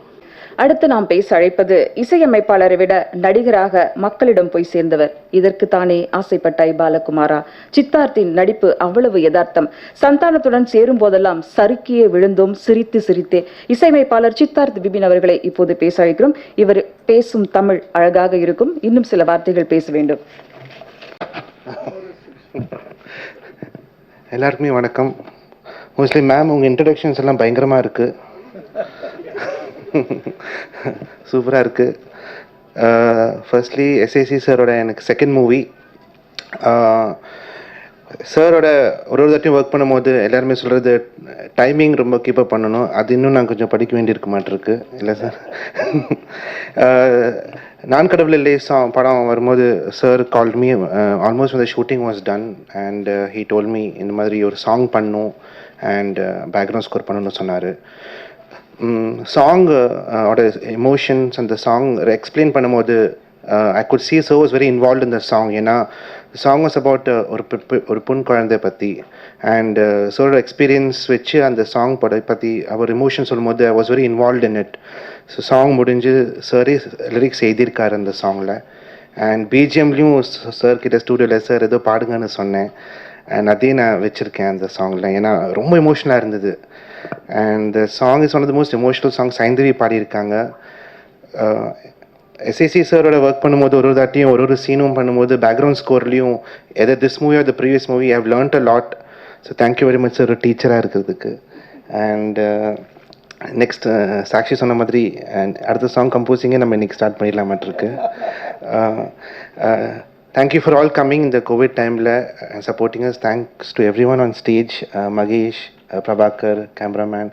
அடுத்து நாம் பேச அழைப்பது இசையமைப்பாளரை விட நடிகராக மக்களிடம் போய் சேர்ந்தவர். இதற்கு தானே ஆசைப்பட்டாய் பாலகுமாரா? சித்தார்த்தின் நடிப்பு அவ்வளவு யதார்த்தம். சந்தானத்துடன் சேரும் போதெல்லாம் சறுக்கியே விழுந்தோம், சிரித்து சிரித்தே. இசையமைப்பாளர் சித்தார்த் பிபின் அவர்களை இப்போது பேச அழைக்கிறோம். இவர் பேசும் தமிழ் அழகாக இருக்கும். இன்னும் சில வார்த்தைகள் பேச வேண்டும். எல்லாருக்குமே வணக்கம். மோஸ்ட்லி மேம் உங்கள் இன்ட்ரடக்ஷன்ஸ் எல்லாம் பயங்கரமாக இருக்குது, சூப்பராக இருக்குது. ஃபர்ஸ்ட்லி எஸ்ஏசி சாரோட எனக்கு செகண்ட் மூவி. சாரோட ஒரு தாட்டியும் ஒர்க் பண்ணும்போது எல்லாருமே சொல்கிறது டைமிங் ரொம்ப கீப்பப் பண்ணணும். அது இன்னும் நான் கொஞ்சம் படிக்க வேண்டியிருக்க மாட்டிருக்கு இல்லை சார். நான் கடவுள் இல்லை படம் வரும்போது சார் கால் மீ ஆல்மோஸ்ட் வந்து shooting was done and he told me இந்த மாதிரி ஒரு சாங் பண்ணும் அண்ட் பேக்ரவுண்ட் ஸ்கோர் பண்ணணும்னு சொன்னார். சாங் ஓட எமோஷன்ஸ் அந்த சாங் எக்ஸ்பிளைன் பண்ணும்போது I could see so was very involve in the song. ஏன்னா சாங் வாஸ் அபவுட் ஒரு பொன் குழந்தை பற்றி அண்ட் சோட எக்ஸ்பீரியன்ஸ் வச்சு அந்த சாங் பற்றி அவர் எமோஷன் சொல்லும்போது ஐ was very involve in it. So song முடிஞ்சு சாரே லிரிக்ஸ் எழுதியிருக்காரு அந்த சாங்கில். அண்ட் பிஜிஎம்லேயும் சார் கிட்ட ஸ்டூடியோவில் சார் ஏதோ பாடுங்கன்னு சொன்னேன் அண்ட் அதையும் நான் வச்சுருக்கேன் அந்த சாங்கில். ஏன்னா ரொம்ப எமோஷனலாக இருந்தது. And song is one of the most emotional song. Saindhavi பாடியிருக்காங்க. எஸ்ஏசி சாரோட ஒர்க் பண்ணும்போது ஒரு தாட்டியும் ஒரு சீனும் பண்ணும்போது பேக்ரவுண்ட் ஸ்கோர்லேயும் either this movie or the previous movie I have learnt a lot. So thank you very much sir ஒரு டீச்சராக இருக்கிறதுக்கு. அண்ட் நெக்ஸ்ட் சாக்ஷி சொன்ன மாதிரி அடுத்த சாங் கம்போசிங்கே நம்ம இன்னைக்கு ஸ்டார்ட் பண்ணிடலாமாட்டிருக்கு. தேங்க்யூ ஃபார் ஆல் கம்மிங் இந்த கோவிட் டைமில் supporting us. Thanks to everyone on stage, Mahesh, Prabhakar cameraman,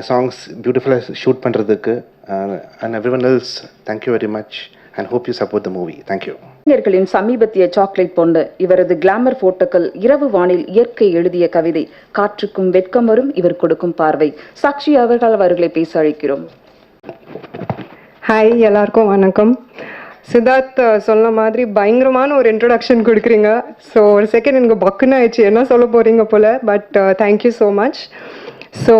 songs பியூட்டிஃபுல்லாக ஷூட் பண்ணுறதுக்கு and everyone else. Thank you very much and hope you support the movie. Thank you. இளைஞர்களின் சமீபத்திய chocolate பொண்ணு இவரது glamour போட்டோக்கள், இரவு வானில் இயற்கை எழுதிய கவிதை, காற்றுக்கும் வெட்கம் வரும் இவர் கொடுக்கும் பார்வை. சாக்ஷி அவர்களை பேச அழைக்கிறோம். ஹாய், எல்லாருக்கும் வணக்கம். சித்தார்த் சொன்ன மாதிரி பயங்கரமான ஒரு இன்ட்ரடக்ஷன் கொடுக்குறீங்க. ஸோ ஒரு செகண்ட் எனக்கு பக்குன்னு ஆயிடுச்சு என்ன சொல்ல போகிறீங்க போல். But thank you so much. So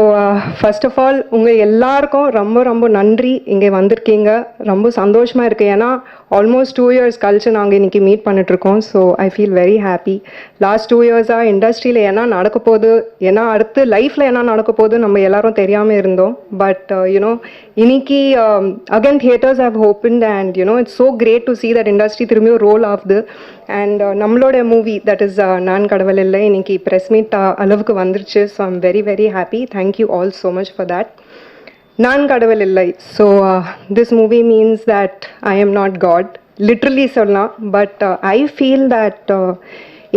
first of all உங்கள் எல்லாருக்கும் ரொம்ப ரொம்ப நன்றி. இங்கே வந்திருக்கீங்க, ரொம்ப சந்தோஷமாக இருக்குது. ஏன்னா ஆல்மோஸ்ட் 2 years கழிச்சு நாங்கள் இன்றைக்கி மீட் பண்ணிட்டுருக்கோம். So I feel very happy. Last 2 yearsஸாக இண்டஸ்ட்ரியில் என்ன நடக்க போகுது, ஏன்னா அடுத்து லைஃப்பில் என்ன நடக்க போகுது நம்ம எல்லாரும் தெரியாமல் இருந்தோம். பட் யூனோ இன்னைக்கு again theatres have opened and you know it's so great to see that industry திரும்பியும் ரோல் ஆகுது. அண்ட் நம்மளோட மூவி தட் இஸ் நான் கடவுள் இல்லை இன்னைக்கு ப்ரெஸ் மீட் அளவுக்கு வந்துருச்சு. So I'm very very happy. Thank you all so much for that. நான் கடவுள் இல்லை. So this movie means that I am not God literally சொல்லலாம். பட் ஐ ஃபீல் தட்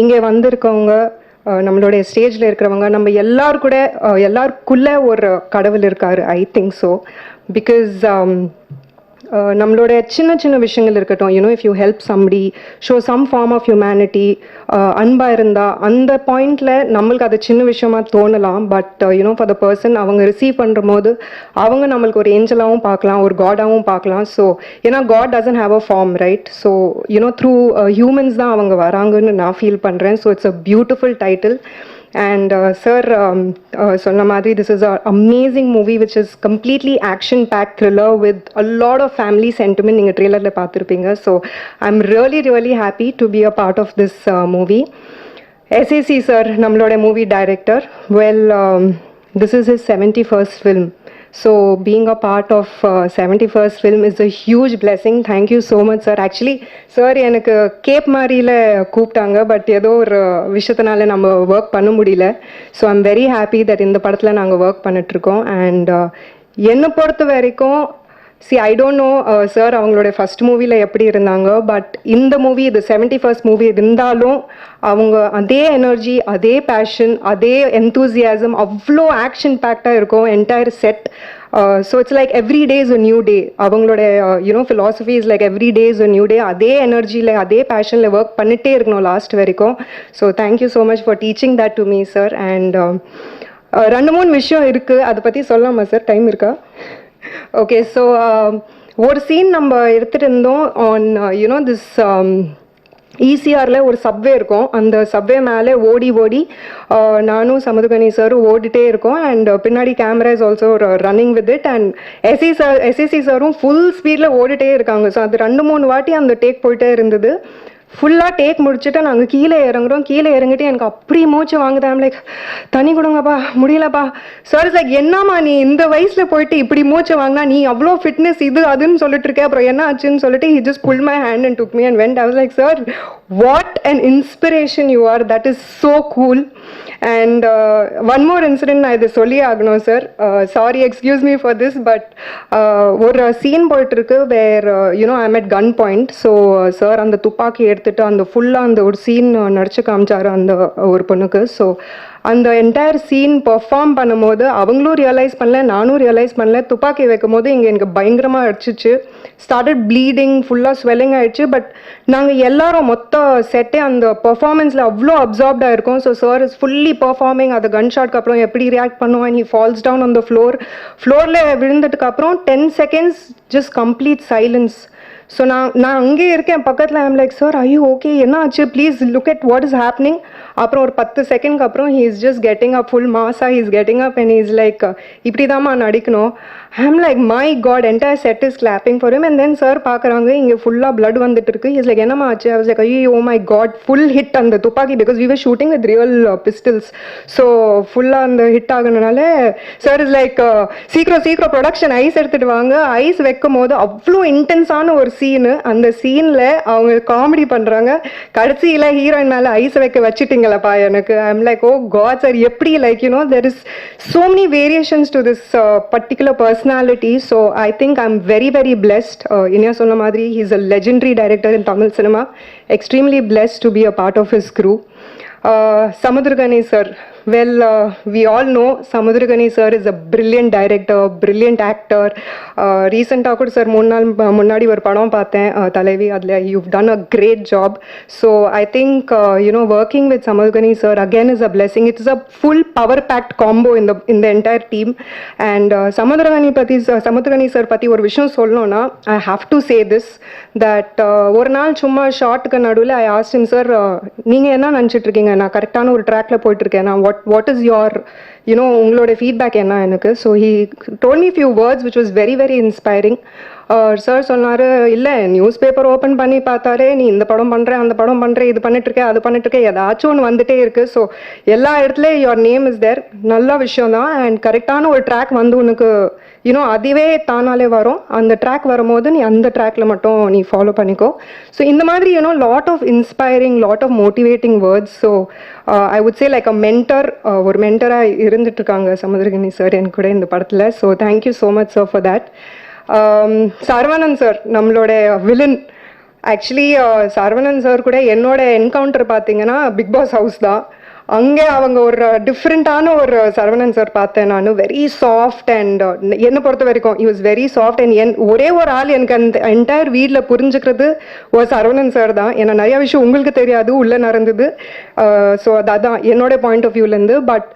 இங்கே வந்திருக்கவங்க, நம்மளுடைய ஸ்டேஜில் இருக்கிறவங்க, நம்ம எல்லாருக்குள்ளே ஒரு கடவுள் இருக்கார். I think so. பிகாஸ் நம்மளோட சின்ன சின்ன விஷயங்கள் இருக்கட்டும், you know if you help somebody, show some form of humanity, அன்பாக இருந்தால் அந்த பாயிண்டில் நம்மளுக்கு அது சின்ன விஷயமா தோணலாம். But you know for the person அவங்க ரிசீவ் பண்ணுற போது அவங்க நம்மளுக்கு ஒரு ஏஞ்சலாகவும் பார்க்கலாம், ஒரு காடாகவும் பார்க்கலாம். ஸோ ஏன்னா God doesn't have a form, right? So you know through humans தான் அவங்க வராங்கன்னு நான் ஃபீல் பண்ணுறேன். So it's a beautiful title. And sir, சொன்ன மாதிரி this is an amazing movie which is completely action-packed thriller with a lot of family sentiment. நீங்கள் ட்ரெய்லரில் பார்த்துருப்பீங்க. So I'm really really happy to be a part of this movie. SAC sir, நம்மளோட movie director. Well, this is his 71st film. So being a part of 71st film is a huge blessing. Thank you so much sir. Actually sir எனக்கு gap மாதிரியில் கூப்பிட்டாங்க, but ஏதோ ஒரு விஷயத்தினால நம்ம work பண்ண முடியல. So I'm very happy that இந்த படத்தில் நாங்கள் ஒர்க் பண்ணிட்டுருக்கோம். அண்ட் என்னை பொறுத்த வரைக்கும் I don't know சார் அவங்களோட ஃபர்ஸ்ட் மூவியில் எப்படி இருந்தாங்க, பட் இந்த மூவி இது 71st மூவி இருந்தாலும் அவங்க அதே எனர்ஜி, அதே பேஷன், அதே என்தூசியாசம், அவ்வளோ ஆக்ஷன் பேக்டாக இருக்கும் entire set. So it's like every day is a new day. அவங்களோட you know philosophy is like every day is a new day. அதே எனர்ஜியில் அதே பேஷனில் ஒர்க் பண்ணிகிட்டே இருக்கணும் லாஸ்ட் வரைக்கும். So thank you so much for teaching that to me sir. And 2-3 விஷயம் இருக்குது, அதை பற்றி சொல்லலாமா சார்? டைம் இருக்கா? ஓகே. ஸோ ஒரு சீன் நம்ம எடுத்துகிட்டு இருந்தோம் ஆன் யூனோ திஸ் ஈசிஆரில் ஒரு சப்வே இருக்கும், அந்த சப்வே மேலே ஓடி ஓடி நானும் சமுதுகனி சாரும் ஓடிட்டே இருக்கோம். அண்ட் பின்னாடி camera is also running with it. And SSC சாரும் ஃபுல் ஸ்பீடில் ஓடிட்டே இருக்காங்க. ஸோ அது 2-3 வாட்டி அந்த டேக் போயிட்டே இருந்தது. ஃபுல்லாக டேக் முடிச்சுட்டு நாங்கள் கீழே இறங்குறோம். கீழே இறங்கிட்டு எனக்கு அப்படி மூச்சு வாங்குதான். லைக் தண்ணி கொடுங்கப்பா, முடியலப்பா. சார் லைக் என்னம்மா நீ இந்த வயசில் போயிட்டு இப்படி மூச்சு வாங்கினா, நீ அவ்வளோ ஃபிட்னஸ் இது அதுன்னு சொல்லிட்டு இருக்கேன், அப்புறம் என்ன ஆச்சுன்னு சொல்லிட்டு he just pulled my hand and took me and went. I was like, sir, what an inspiration you are. That is so cool. And one more incident நான் இதை சொல்லி ஆகணும் sir. Sorry, excuse me for this, but ஒரு scene போயிட்டு இருக்கு where you know I am at gun point. So sir அந்த துப்பாக்கி எடுத்துட்டு அந்த ஃபுல்லாக அந்த ஒரு சீன் நடிச்சு காமிச்சாரு அந்த ஒரு பொண்ணுக்கு. ஸோ அந்த என்டையர் சீன் பெர்ஃபார்ம் பண்ணும்போது அவங்களும் ரியலைஸ் பண்ணல, நானும் ரியலைஸ் பண்ணல. துப்பாக்கி வைக்கும் போது இங்கே எனக்கு பயங்கரமாக அடிச்சிச்சு. ஸ்டார்டட் ப்ளீடிங், ஃபுல்லாக ஸ்வெல்லிங் ஆயிடுச்சு. பட் நாங்கள் எல்லாரும் மொத்த செட்டே அந்த பெர்ஃபார்மன்ஸில் அவ்வளோ அப்சார்ப்டாக இருக்கும். So sir is fully performing. அது கன் ஷாட்க்கு அப்புறம் எப்படி ரியாக்ட் பண்ணுவான், he falls down on the ஃப்ளோரில் விழுந்ததுக்கு அப்புறம் 10 seconds just complete silence. So நான் அங்கே இருக்கேன் பக்கத்தில். I'm like, sir I you okay, என்ன ஆச்சு, please look at what is happening. அப்புறம் ஒரு 10 செகண்ட்க்கு அப்புறம் he is just getting up, full மாஸா he is getting up and is like இப்படி தான்மா நடிக்கணும். I'm like my God, entire set is clapping for him. And then sir பார்க்குறாங்க இங்கே ஃபுல்லாக பிளட் வந்துட்டு இருக்கு. இஸ் லைக் என்னம்மா ஆச்சு. ஐ வாஸ் லைக் ஐயோ மை காட், ஃபுல் ஹிட் அந்த துப்பாக்கி, because we were shooting with real pistols. So ஃபுல்லாக அந்த ஹிட் ஆகுனனால சார் இஸ் லைக் சீக்கிரம் ப்ரொடக்ஷன் ஐஸ் எடுத்துட்டு வாங்க. ஐஸ் வைக்கும் போது அவ்வளோ இன்டென்ஸான ஒரு சீனு. அந்த சீனில் அவங்க காமெடி பண்ணுறாங்க. கடைசியில் ஹீரோயின் மேலே ஐஸ் வைக்க வச்சுட்டிங்களப்பா எனக்கு. I'm like oh God sir, எப்படி like you know there is so many variations to this particular personality. So I think I'm very very blessed. Inya sonna madri, he's a legendary director in Tamil cinema. Extremely blessed to be a part of his crew. Samudragani sir, well, we all know Samudragani sir is a brilliant director, brilliant actor. Recently கூட sir முன்னாடி ஒரு படம் பார்த்தேன் தலைவி. அதில் you've done a great job. So I think you know, working with Samudragani sir again is a blessing. It is a full power packed combo in the entire team. And Samudragani sir பற்றி ஒரு விஷயம் சொல்லணும்னா, I have to say this, that ஒரு நாள் சும்மா ஷார்ட்டுக்கு நடுவில் I asked him, sir நீங்கள் என்ன நினச்சிட்டு இருக்கீங்க, நான் கரெக்டான ஒரு ட்ராக்ல போயிட்டு இருக்கேன், நான் what is your you know உங்களோட ஃபீட்பேக் என்ன எனக்கு. So he told me few words which was very very inspiring. Sir சொன்னார், இல்லை நியூஸ் பேப்பர் ஓப்பன் பண்ணி பார்த்தாரே நீ இந்த படம் பண்ணுறேன் அந்த படம் பண்ணுறேன் இது பண்ணிட்டுருக்கேன் அது பண்ணிட்டுருக்கேன், ஏதாச்சும் ஒன்று வந்துட்டே இருக்குது. ஸோ எல்லா இடத்துலையும் யுவர் நேம் இஸ் தேர். நல்ல விஷயம் தான். அண்ட் கரெக்டான ஒரு ட்ராக் வந்து உனக்கு யூனோ அதுவே தானாலே வரும். அந்த ட்ராக் வரும்போது நீ அந்த ட்ராக்ல மட்டும் நீ ஃபாலோ பண்ணிக்கோ. ஸோ இந்த மாதிரி you know lot of inspiring, lot of motivating words. So I would say like a mentor, ஒரு மென்டராக இருந்துட்டு இருக்காங்க சமுத்திரகனி சார் எனக்கு கூட இந்த படத்தில். So thank you so much sir for that. Saravanan sir நம்மளோட வில்லன். ஆக்சுவலி சரவணன் சார் கூட என்னோட என்கவுண்டர் பார்த்தீங்கன்னா பிக் பாஸ் ஹவுஸ் தான். அங்கே அவங்க ஒரு டிஃப்ரெண்ட்டான ஒரு சரவணன் சார் பார்த்தேன் நான். வெரி சாஃப்ட் அண்ட் என்னை பொறுத்த வரைக்கும் he was very soft. And ஒரே ஒரு ஆள் எனக்கு அந்த என்டையர் வீட்டில் புரிஞ்சுக்கிறது ஒரு சரவணன் சார் தான். ஏன்னா நிறையா விஷயம் உங்களுக்கு தெரியாது உள்ளே நடந்தது. ஸோ அதான் என்னோட பாயிண்ட் ஆஃப் வியூலேருந்து. பட்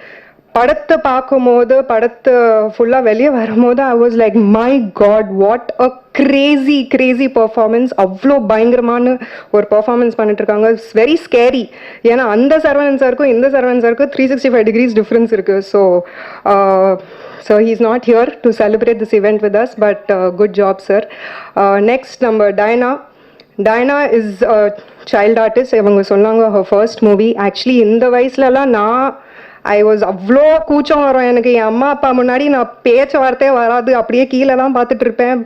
படத்தை பார்க்கும்போது, படத்தை ஃபுல்லாக வெளியே வரும்போது I was like my God, what a crazy performance. அவ்வளோ பயங்கரமான ஒரு பர்ஃபார்மன்ஸ் பண்ணிட்டு இருக்காங்க. It's very scary. ஏன்னா அந்த சரவணன் சாருக்கும் இந்த சரவணன் சாருக்கும் 365 degrees டிஃப்ரென்ஸ் இருக்குது. So he is not here to celebrate this event with us, but good job sir. Next நம்ம Diana is a child artist. இவங்க சொன்னாங்க her first movie. ஆக்சுவலி இந்த வயசுலலாம் ஐ வாஸ் அவ்வளோ கூச்சம் வரும் எனக்கு. என் அம்மா அப்பா முன்னாடி நான் பேச்சு வார்த்தையே வராது, அப்படியே கீழே தான் பார்த்துட்டு இருப்பேன்,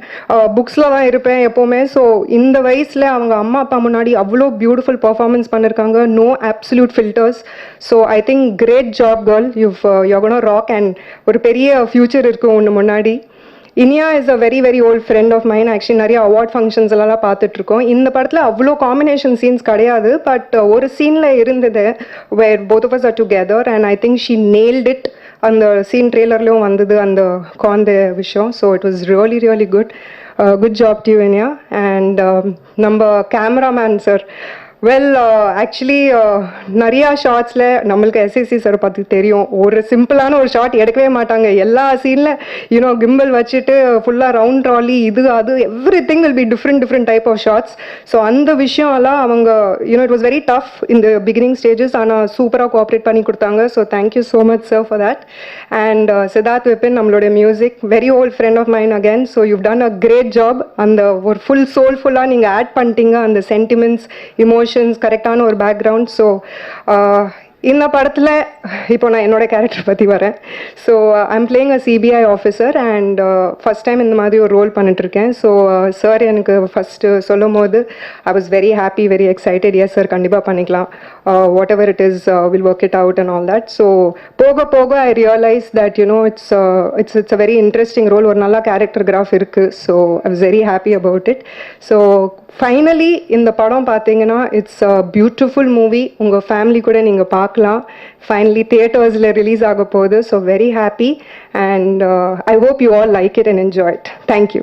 புக்ஸில் தான் இருப்பேன் எப்போவுமே. ஸோ இந்த வயசில் அவங்க அம்மா அப்பா முன்னாடி அவ்வளோ பியூட்டிஃபுல் பர்ஃபார்மன்ஸ் பண்ணியிருக்காங்க. No absolute filters. So I think great job girl, you're gonna rock. And ஒரு பெரிய ஃப்யூச்சர் இருக்குது ஒன்று முன்னாடி. Iniya is a very very old friend of mine. Actually நிறைய அவார்ட் ஃபங்க்ஷன்ஸ் எல்லாம் பார்த்துட்ருக்கோம். இந்த படத்தில் அவ்வளோ காம்பினேஷன் சீன்ஸ் கிடையாது, பட் ஒரு சீனில் இருந்தது வேர் both of us are together and I think she nailed it. அந்த சீன் ட்ரெய்லர்லேயும் வந்தது அந்த காந்த விஷயம். So it was really good. Good job to you Iniya. And நம்ம கேமராமேன் சார் வெல் ஆக்சுவலி நிறையா ஷார்ட்ஸில் நம்மளுக்கு எஸ்எஸ்சி சார் பற்றி தெரியும். ஒரு சிம்பிளான ஒரு ஷார்ட் எடுக்கவே மாட்டாங்க. எல்லா சீனில் யூனோ கிம்பிள் வச்சுட்டு ஃபுல்லாக ரவுண்ட் ட்ராலி இது அது everything will be different type of shots. So அந்த விஷயம்லாம் அவங்க you know it was very tough இந்த பிகினிங் ஸ்டேஜஸ். ஆனால் சூப்பராக கோஆப்ரேட் பண்ணி கொடுத்தாங்க. So thank you so much sir for that. And Siddharth Vipin நம்மளுடைய music very old friend of mine again. So you done a great job. அந்த ஒரு ஃபுல் சோல்ஃபுல்லாக நீங்கள் ஆட் பண்ணிட்டீங்க அந்த சென்டிமெண்ட்ஸ், இமோஷன்ஸ், கரெக்டான ஒரு பேக்ரவுண்ட். ஸோ இந்த படத்தில் இப்போ நான் என்னோட கேரக்டர் பற்றி வரேன். So I'm playing a CBI officer and first time இந்த மாதிரி ஒரு ரோல் பண்ணிட்டுருக்கேன். ஸோ சார் எனக்கு ஃபஸ்ட்டு சொல்லும் போது I was very happy, very excited. Yes sir கண்டிப்பாக பண்ணிக்கலாம், whatever it is will work it out and all that. So போக போக I realise that you know it's a very interesting role. ஒரு நல்ல character graph இருக்குது. So I was very happy about it. So finally இந்த படம் பார்த்தீங்கன்னா it's a beautiful movie. உங்கள் family கூட நீங்கள் பார்க்கலாம். ஃபைனலி தியேட்டர்ஸில் ரிலீஸ் ஆக போகுது. So very happy and I hope you all like it and enjoy it. Thank you.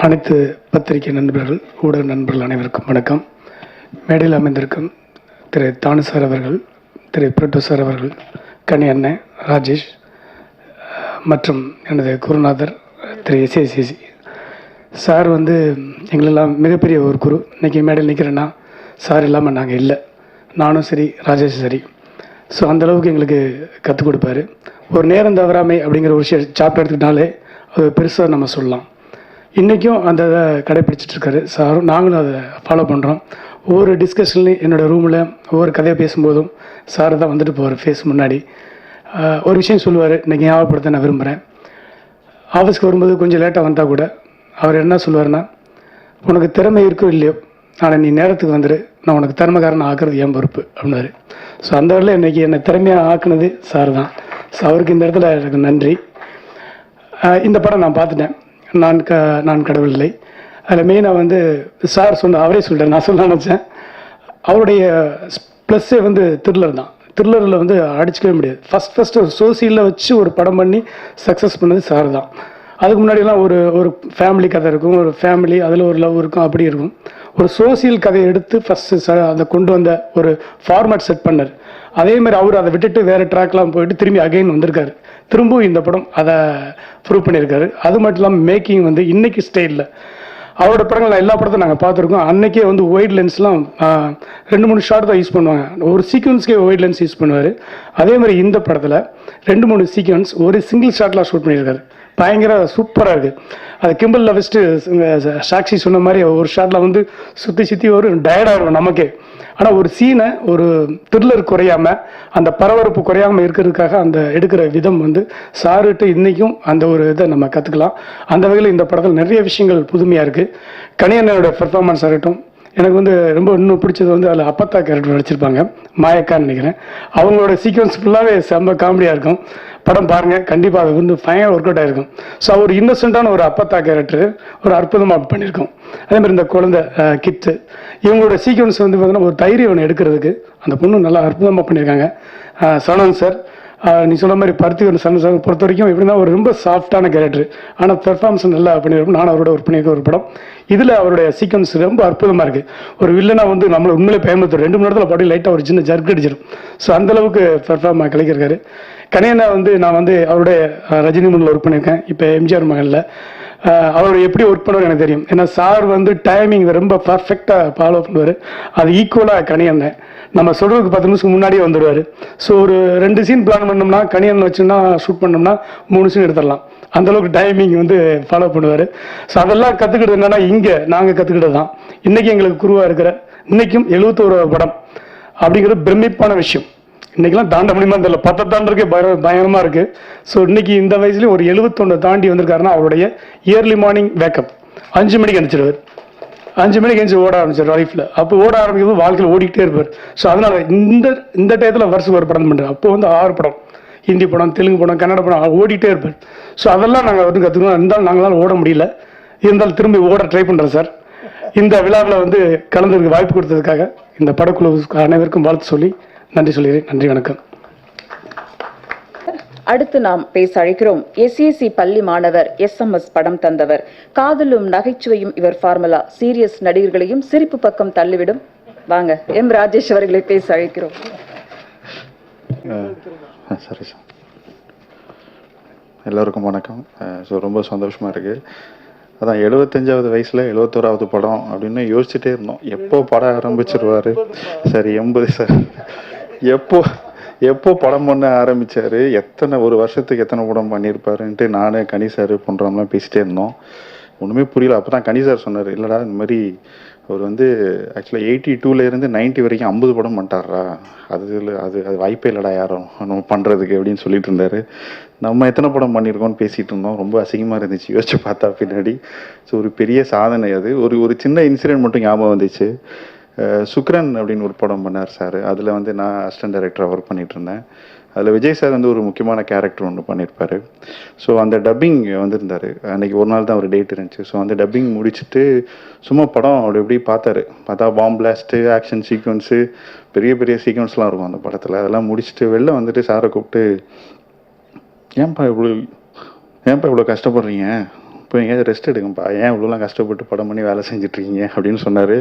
அனைத்து பத்திரிகை நண்பர்கள், ஊடக நண்பர்கள் அனைவருக்கும் வணக்கம். மேடையில் அமைந்திருக்கும் திரு தானு சார் அவர்கள், திரு பிரட்டு சார் அவர்கள், கனி அண்ணன், ராஜேஷ் மற்றும் எனது குருநாதர் திரு எஸ்ஏசிசி சார் வந்து எங்களெல்லாம் மிகப்பெரிய ஒரு குரு. இன்றைக்கி மேடையில் நிற்கிறேன்னா சார் இல்லாமல் நாங்கள் இல்லை, நானும் சரி ராஜேஷ் சரி. ஸோ அந்தளவுக்கு எங்களுக்கு கற்றுக் கொடுப்பாரு. ஒரு நேரம் தவறாமை அப்படிங்கிற ஒரு சாப்டர் எடுத்துக்கிட்டாலே அது பெருசாக நம்ம சொல்லலாம். இன்றைக்கும் அந்த இதை கடைப்பிடிச்சிட்ருக்காரு சாரும், நாங்களும் அதை ஃபாலோ பண்ணுறோம். ஒவ்வொரு டிஸ்கஷன்லையும் என்னோடய ரூமில் ஒவ்வொரு கதையை பேசும்போதும் சார் தான் வந்துட்டு போவார் ஃபேஸ் முன்னாடி. ஒரு விஷயம் சொல்லுவார், இன்றைக்கி ஞாபகப்படுத்த நான் விரும்புகிறேன். ஆஃபீஸ்க்கு வரும்போது கொஞ்சம் லேட்டாக வந்தால் கூட அவர் என்ன சொல்லுவார்னா, உனக்கு திறமை இருக்கோ இல்லையோ, ஆனால் நீ நேரத்துக்கு வந்துடு, நான் உனக்கு திறமைக்காரன் ஆக்குறது என் பொறுப்பு அப்படின்னாரு. ஸோ அந்த வரையில் இன்றைக்கி என்னை திறமையாக ஆக்குனது சார் தான். ஸோ அவருக்கு இந்த இடத்துல எனக்கு நன்றி. இந்த படம் நான் பார்த்துட்டேன், நான் கடவுள் இல்லை. அதில் மெயினாக வந்து சார் அவரே சொல்லிட்டார், நான் சொல்ல நினச்சேன். அவருடைய ப்ளஸ்ஸே வந்து த்ரில்லர் தான். த்ரில்லரில் வந்து அடிச்சிக்கவே முடியாது. ஃபஸ்ட்டு ஒரு சோசியலில் வச்சு ஒரு படம் பண்ணி சக்ஸஸ் பண்ணது சார் தான். அதுக்கு முன்னாடியெல்லாம் ஒரு ஃபேமிலி கதை இருக்கும், ஒரு ஃபேமிலி அதில் ஒரு லவ் இருக்கும், அப்படி இருக்கும். ஒரு சோசியல் கதையை எடுத்து ஃபஸ்ட்டு அதை கொண்டு வந்த ஒரு ஃபார்மேட் செட் பண்ணார். அதே மாதிரி அவர் அதை விட்டுட்டு வேறு ட்ராக்லாம் போயிட்டு திரும்பி அகைன் வந்திருக்காரு. திரும்பவும் இந்த படம் அதை ப்ரூவ் பண்ணியிருக்காரு. அது மட்டும் இல்லாமல் மேக்கிங் வந்து இன்றைக்கி ஸ்டைலில் அவரோட படங்கள் எல்லா படத்தையும் நாங்கள் பார்த்துருக்கோம். அன்றைக்கே வந்து ஒயிட் லென்ஸ்லாம் 2-3 ஷாட் தான் யூஸ் பண்ணுவாங்க. ஒரு சீக்வன்ஸ்க்கே ஒயிட் லென்ஸ் யூஸ் பண்ணுவார். அதே மாதிரி இந்த படத்தில் 2-3 சீக்வன்ஸ் ஒரு சிங்கிள் ஷாட்லாம் ஷூட் பண்ணியிருக்காரு. பயங்கர சூப்பராக இருக்குது. அது கிம்பிளில் ஃபஸ்ட்டு சாக்ஷி சொன்ன மாதிரி ஒரு ஷாட்டில் வந்து சுற்றி ஒரு டயர்டாக இருக்கும் நமக்கே. ஆனால் ஒரு சீனை ஒரு த்ரில்லர் குறையாமல், அந்த பரபரப்பு குறையாமல் இருக்கிறதுக்காக அந்த எடுக்கிற விதம் வந்து சாருட்டு இன்றைக்கும் அந்த ஒரு இதை நம்ம கற்றுக்கலாம். அந்த வகையில் இந்த படத்தில் நிறைய விஷயங்கள் புதுமையாக இருக்குது. கனியண்ணனோட பெர்ஃபார்மன்ஸ் ஆகட்டும், எனக்கு வந்து ரொம்ப இன்னும் பிடிச்சது வந்து அதில் அப்பத்தா கேரக்டர் நடிச்சிருப்பாங்க, மாயக்கான்னு நினைக்கிறேன். அவங்களோட சீக்வன்ஸ் ஃபுல்லாகவே செம்ம காமெடியாக இருக்கும். படம் பாருங்கள், கண்டிப்பாக அது வந்து ஃபைனல் ஒர்க் அவுட் ஆகிருக்கும். ஸோ ஒரு இன்னசென்ட்டான ஒரு அப்பத்தா கேரக்டர் ஒரு அற்புதமாக பண்ணியிருக்கோம். அதேமாதிரி இந்த குழந்தை கிட்டு, இவங்களோட சீக்வன்ஸ் வந்து பார்த்தீங்கன்னா ஒரு தைரியம் ஒன்று எடுக்கிறதுக்கு அந்த பொண்ணு நல்லா அற்புதமாக பண்ணியிருக்காங்க. சனன் சார், நீ சொல்ல மாதிரி பருத்தி சனன் சார் பொறுத்த வரைக்கும் எப்படின்னா ஒரு ரொம்ப சாஃப்டான கேரக்டர், ஆனால் பெர்ஃபார்மன்ஸ் நல்லா பண்ணியிருக்கோம். நானும் அவரோட ஒர்க் பண்ணியிருக்க ஒரு படம். இதில் அவருடைய சீக்வன்ஸ் ரொம்ப அற்புதமாக இருக்குது. ஒரு வில்லனா வந்து நம்மளை உண்மையிலே பயமுறுத்தும். 2 மணி நேரத்தில் பாடி லைட்டாக ஒரு சின்ன ஜர்க் அடிச்சிடும். ஸோ அந்தளவுக்கு பெர்ஃபார்ம் கலைக்கிறாரு. கனியண்ணா வந்து நான் வந்து அவருடைய ரஜினி முன்னில் ஒர்க் பண்ணியிருக்கேன், இப்போ எம்ஜிஆர் மகனில். அவர் எப்படி ஒர்க் பண்ணுவார் எனக்கு தெரியும். ஏன்னா சார் வந்து டைமிங் ரொம்ப பர்ஃபெக்டாக ஃபாலோ பண்ணுவார். அது ஈக்குவலாக கனியண்ணன் நம்ம சொல்கிறதுக்கு 10 நிமிஷம் முன்னாடியே வந்துடுவார். ஸோ ஒரு 2 சீன் பிளான் பண்ணோம்னா கனியண்ணன் வச்சுன்னா ஷூட் பண்ணோம்னா 3 சீன் எடுத்துடலாம். அந்தளவுக்கு டைமிங் வந்து ஃபாலோ பண்ணுவார். ஸோ அதெல்லாம் கற்றுக்கிட்டது என்னென்னா இங்கே நாங்கள் கற்றுக்கிட்டது தான். இன்றைக்கி எங்களுக்கு குருவாக இருக்கிற இன்றைக்கும் 71 படம் அப்படிங்கிறது பிரமிப்பான விஷயம். இன்றைக்கெல்லாம் தாண்ட முடியுமா தெரியல, 10 தாண்டதுக்கே பயங்கரமாக இருக்குது. ஸோ இன்றைக்கி இந்த வயசுலேயும் ஒரு 71 தாண்டி வந்திருக்காருன்னா அவருடைய இயர்லி மார்னிங் வேக்கப் 5 மணிக்கு அனுப்பிச்சிடுவார். 5 மணிக்கு எழுந்து ஓட ஆரம்பிச்சார் லைஃப்பில். அப்போ ஓட ஆரம்பிக்கும் வாழ்க்கையில் ஓடிக்கிட்டே இருப்பார். ஸோ அதனால் இந்த டயத்தில் வருஷத்துக்கு ஒரு படம் பண்ணுறாரு. அப்போ வந்து 6 படம், ஹிந்தி படம், தெலுங்கு படம், கன்னட படம் ஓடிட்டே இருப்பார். ஸோ அதெல்லாம் நாங்கள் வந்து கற்றுக்கணும். இருந்தாலும் நாங்களால் ஓட முடியல, இருந்தாலும் திரும்பி ஓட ட்ரை பண்ணுறேன் சார். இந்த விழாவில் வந்து கலந்துருக்கு வாய்ப்பு கொடுத்ததுக்காக இந்த படக்குழு அனைவருக்கும் வாழ்த்து சொல்லி நன்றி சொல்கிறேன். நன்றி, வணக்கம். அடுத்து நாம் பேச அழைக்கிறோம் எஸ்இசி பள்ளி மாணவர் SMS படம் தந்தவர். காதலும் நகைச்சுவையும் இவர் ஃபார்முலா. சீரியஸ் நடிகர்களையும் சிரிப்பு பக்கம் தள்ளிவிடும். வாங்க ராஜேஷ் அவர்களை பேச அழைக்கிறோம். சரி சார், எல்லோருக்கும் வணக்கம். ஸோ ரொம்ப சந்தோஷமாக இருக்குது. அதான் 75வது வயசில் 71வது படம் அப்படின்னு யோசிச்சுட்டே இருந்தோம். எப்போ படம் ஆரம்பிச்சிருவார்? சரி 80 சார், எப்போ படம் பண்ண ஆரம்பித்தார், ஒரு வருஷத்துக்கு எத்தனை படம் பண்ணியிருப்பாருன்ட்டு நானே கனி சார் பண்ணுறோம்லாம் பேசிகிட்டே இருந்தோம். ஒன்றுமே புரியல. அப்போ தான் கனி சார் சொன்னார், இல்லைடா இந்த மாதிரி அவர் வந்து ஆக்சுவலாக 82லேருந்து 90 வரைக்கும் 50 படம் பண்ணிட்டாரா, அது வாய்ப்பே இல்லைடா யாரும் நம்ம பண்ணுறதுக்கு அப்படின்னு சொல்லிட்டு இருந்தார். நம்ம எத்தனை படம் பண்ணியிருக்கோம்னு பேசிகிட்டு இருந்தோம். ரொம்ப அசிங்கமாக இருந்துச்சு யோசிச்சு பார்த்தா பின்னாடி. ஸோ ஒரு பெரிய சாதனை அது. ஒரு சின்ன இன்சிடென்ட் மட்டும் ஞாபகம் வந்துச்சு. சுக்ரன் அப்படின்னு ஒரு படம் பண்ணார் சார். அதில் வந்து நான் அசிஸ்டன்ட் டைரக்டராக ஒர்க் பண்ணிட்டு இருந்தேன். அதில் விஜய் சார் வந்து ஒரு முக்கியமான கேரக்டர் ஒன்று பண்ணியிருப்பார். ஸோ அந்த டப்பிங் வந்திருந்தார். அன்றைக்கி ஒரு நாள் தான் ஒரு டேட் இருந்துச்சு. ஸோ அந்த டப்பிங் முடிச்சுட்டு சும்மா படம் அப்படி எப்படி பார்த்தா பாம் பிளாஸ்ட்டு, ஆக்ஷன் சீக்வன்ஸு, பெரிய பெரிய சீக்வன்ஸ்லாம் இருக்கும் அந்த படத்தில். அதெல்லாம் முடிச்சுட்டு வெளில வந்துட்டு சாரை கூப்பிட்டு, ஏன்ப்பா இவ்வளோ கஷ்டப்படுறீங்க, இப்போ எங்கேயாவது ரெஸ்ட் எடுங்கப்பா, ஏன் இவ்வளோலாம் கஷ்டப்பட்டு படம் பண்ணி வேலை செஞ்சிட்ருக்கீங்க அப்படின்னு சொன்னார்.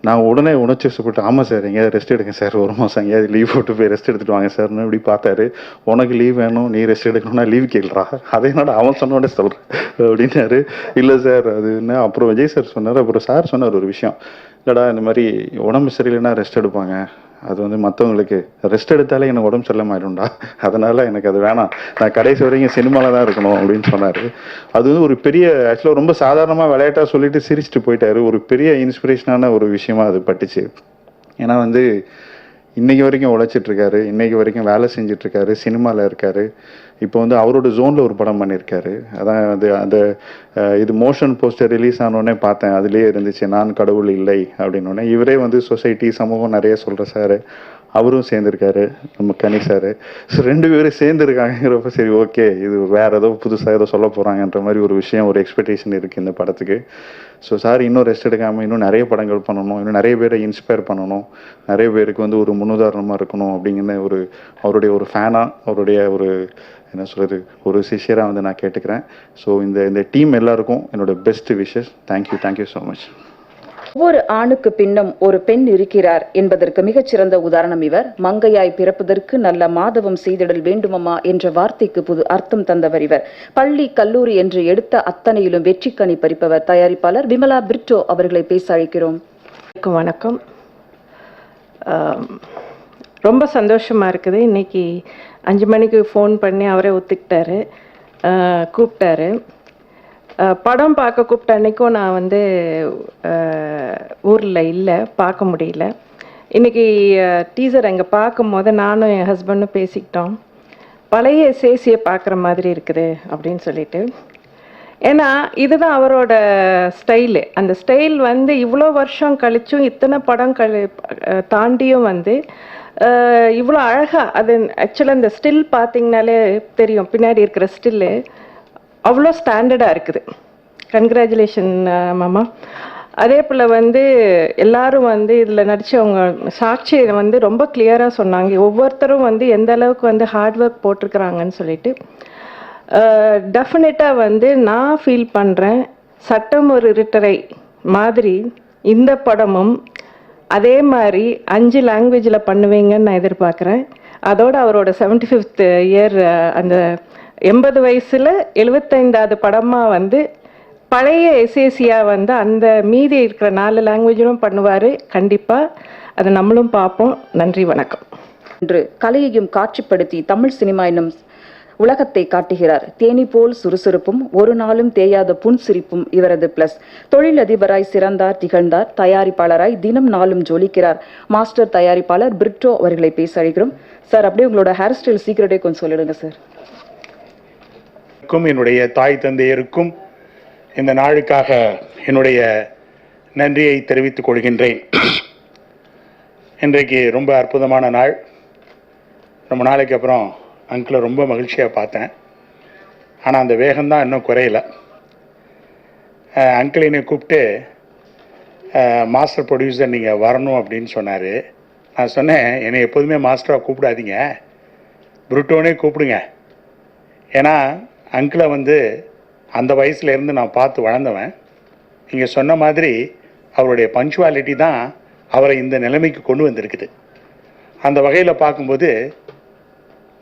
நான் உடனே உணர்ச்சிப்பட்டு, ஆமாம் சார் எங்கேயாவது ரெஸ்ட் எடுங்க சார், ஒரு மாதம் எங்கேயாவது லீவ் போட்டு போய் ரெஸ்ட் எடுத்துகிட்டு வாங்க சார்னு இப்படி பார்த்தாரு. உனக்கு லீவ் வேணும், நீ ரெஸ்ட் எடுக்கணும்னா லீவ் கேள்றா, அதே என்னடா அவன் சொன்னோடனே சொல்கிறேன் அப்படின்னாரு. இல்லை சார் அது என்ன. அப்புறம் விஜய் சார் சொன்னார். அப்புறம் சார் சொன்னார் ஒரு விஷயம், இல்லைடா இந்த மாதிரி உடம்பு சரியில்லைன்னா ரெஸ்ட் எடுப்பாங்க, அது வந்து மற்றவங்களுக்கு ரெஸ்ட் எடுத்தாலே எனக்கு உடம்பு சரியில்லாமாயிடும்டா, அதனால் எனக்கு அது வேணாம், நான் கடைசி வரைக்கும் சினிமாவில் தான் இருக்கணும் அப்படின்னு சொன்னார். அது வந்து ஒரு பெரிய ஆக்சுவலாக ரொம்ப சாதாரணமாக விளையாட்டாக சொல்லிட்டு சிரிச்சுட்டு போயிட்டாரு. ஒரு பெரிய இன்ஸ்பிரேஷனான ஒரு விஷயமா அது பட்டுச்சு. ஏன்னா வந்து இன்றைக்கி வரைக்கும் உழைச்சிட்ருக்காரு, இன்றைக்கி வரைக்கும் வேலை செஞ்சிட்ருக்காரு, சினிமாவில் இருக்கார். இப்போ வந்து அவரோட ஜோனில் ஒரு படம் பண்ணியிருக்காரு. அதான் அந்த இது மோஷன் போஸ்டர் ரிலீஸ் ஆனோடனே பார்த்தேன், அதுலேயே இருந்துச்சு நான் கடவுள் இல்லை அப்படின்னோடனே. இவரே வந்து சொசைட்டி சமூகம் நிறைய சொல்கிற சார், அவரும் சேர்ந்துருக்காரு நம்ம கனி சார். ஸோ 2 பேரும் சேர்ந்துருக்காங்கிறப்ப சரி ஓகே, இது வேறு ஏதோ புதுசாக ஏதோ சொல்ல போகிறாங்கன்ற மாதிரி ஒரு விஷயம், ஒரு எக்ஸ்பெக்டேஷன் இருக்குது இந்த படத்துக்கு. ஸோ சார் இன்னும் ரெஸ்ட் எடுக்காமல் இன்னும் நிறைய படங்கள் பண்ணணும், இன்னும் நிறைய பேரை இன்ஸ்பயர் பண்ணணும், நிறைய பேருக்கு வந்து ஒரு முன்னுதாரணமாக இருக்கணும் அப்படிங்கிற அவருடைய ஒரு ஃபேனாக, அவருடைய ஒரு என்ன சொல்கிறது, ஒரு சிஷியராக வந்து நான் கேட்டுக்கிறேன். ஸோ இந்த டீம் எல்லாருக்கும் என்னோட best wishes. Thank you so much. ஒவ்வொரு ஆணுக்கு பின்னும் ஒரு பெண் இருக்கிறார் என்பதற்கு மிகச்சிறந்த உதாரணம் இவர். மங்கையாய் பிறப்பதற்கு நல்ல மாதவம் செய்திடல் வேண்டுமம்மா என்ற வார்த்தைக்கு புது அர்த்தம் தந்தவர் இவர். பள்ளி கல்லூரி என்று எடுத்த அத்தனையிலும் வெற்றிக்கனி பறிப்பவர். தயாரிப்பாளர் விமலா பிரிட்டோ அவர்களை பேச அழைக்கிறோம். வணக்கம். ரொம்ப சந்தோஷமாக இருக்குது. இன்றைக்கி 5 மணிக்கு ஃபோன் பண்ணி அவரே ஒத்துக்கிட்டாரு, கூப்பிட்டாரு. படம் பார்க்க கூப்பிட்ட அன்றைக்கும் நான் வந்து ஊரில் இல்லை, பார்க்க முடியல. இன்றைக்கி டீசர் அங்கே பார்க்கும் போது நானும் என் ஹஸ்பண்டும் பேசிக்கிட்டோம், பழைய சேசியை பார்க்குற மாதிரி இருக்குது அப்படின்னு சொல்லிட்டு. ஏன்னா இதுதான் அவரோட ஸ்டைலு. அந்த ஸ்டைல் வந்து இவ்வளோ வருஷம் கழிச்சும் இத்தனை படம் தாண்டியும் வந்து இவ்வளோ அழகாக அது ஆக்சுவலாக இந்த ஸ்டில் பார்த்திங்கனாலே தெரியும், பின்னாடி இருக்கிற ஸ்டில்லு அவ்வளோ ஸ்டாண்டர்டாக இருக்குது. கங்க்ராச்சுலேஷன் மாமா. அதே போல் வந்து எல்லாரும் வந்து இதில் நடித்தவங்க சாட்சியை வந்து ரொம்ப கிளியராக சொன்னாங்க. ஒவ்வொருத்தரும் வந்து எந்த அளவுக்கு வந்து ஹார்ட் ஒர்க் போட்டிருக்கிறாங்கன்னு சொல்லிட்டு. டெஃபினட்டாக வந்து நான் ஃபீல் பண்ணுறேன், சட்டம் ஒரு இருட்டரை மாதிரி இந்த படமும் அதே மாதிரி 5 லாங்குவேஜில் பண்ணுவீங்கன்னு நான் எதிர்பார்க்குறேன். அதோடு அவரோட 75th இயர், அந்த 80 வயசில் 75வது படமாக வந்து பழைய எஸ்ஏசியாக வந்து அந்த மீதி இருக்கிற 4 லாங்குவேஜிலும் பண்ணுவார். கண்டிப்பாக அதை நம்மளும் பார்ப்போம். நன்றி, வணக்கம். என்று கலையையும் காட்சிப்படுத்தி தமிழ் சினிமா என்னும் உலகத்தை காட்டுகிறார். தேனி போல் சுறுசுறுப்பும் ஒரு நாளும் தேயாத புன்சிரிப்பும் இவரது பிளஸ். தொழிலதிபராய் சிறந்தார், திகழ்ந்தார். தயாரிப்பாளராய் தினம் நாளும் ஜொலிக்கிறார். மாஸ்டர் தயாரிப்பாளர் பிரிட்டோ அவர்களை பேச அழைக்கிறோம். சார் அப்படியே உங்களோட ஹேர் ஸ்டைல் சீக்கிரட்டே கொஞ்சம் சொல்லிடுங்க சார். என்னுடைய தாய் தந்தையருக்கும் இந்த நாளுக்காக என்னுடைய நன்றியை தெரிவித்துக் கொள்கின்றேன். இன்றைக்கு ரொம்ப அற்புதமான நாள். ரொம்ப நாளைக்கு அப்புறம் அங்கிளை ரொம்ப மகிழ்ச்சியாக பார்த்தேன். ஆனால் அந்த வேகம்தான் இன்னும் குறையல. அங்கிள் என்னை கூப்பிட்டு மாஸ்டர் ப்ரொடியூசர் நீங்கள் வரணும் அப்படின்னு சொன்னார். நான் சொன்னேன், என்னை எப்போதுமே மாஸ்டராக கூப்பிடாதீங்க, புருட்டோனே கூப்பிடுங்க, ஏன்னா அங்கிளை வந்து அந்த வயசுலேருந்து நான் பார்த்து வளர்ந்தவன். நீங்கள் சொன்ன மாதிரி அவருடைய பஞ்சுவாலிட்டி தான் அவரை இந்த நிலைமைக்கு கொண்டு வந்திருக்குது. அந்த வகையில் பார்க்கும்போது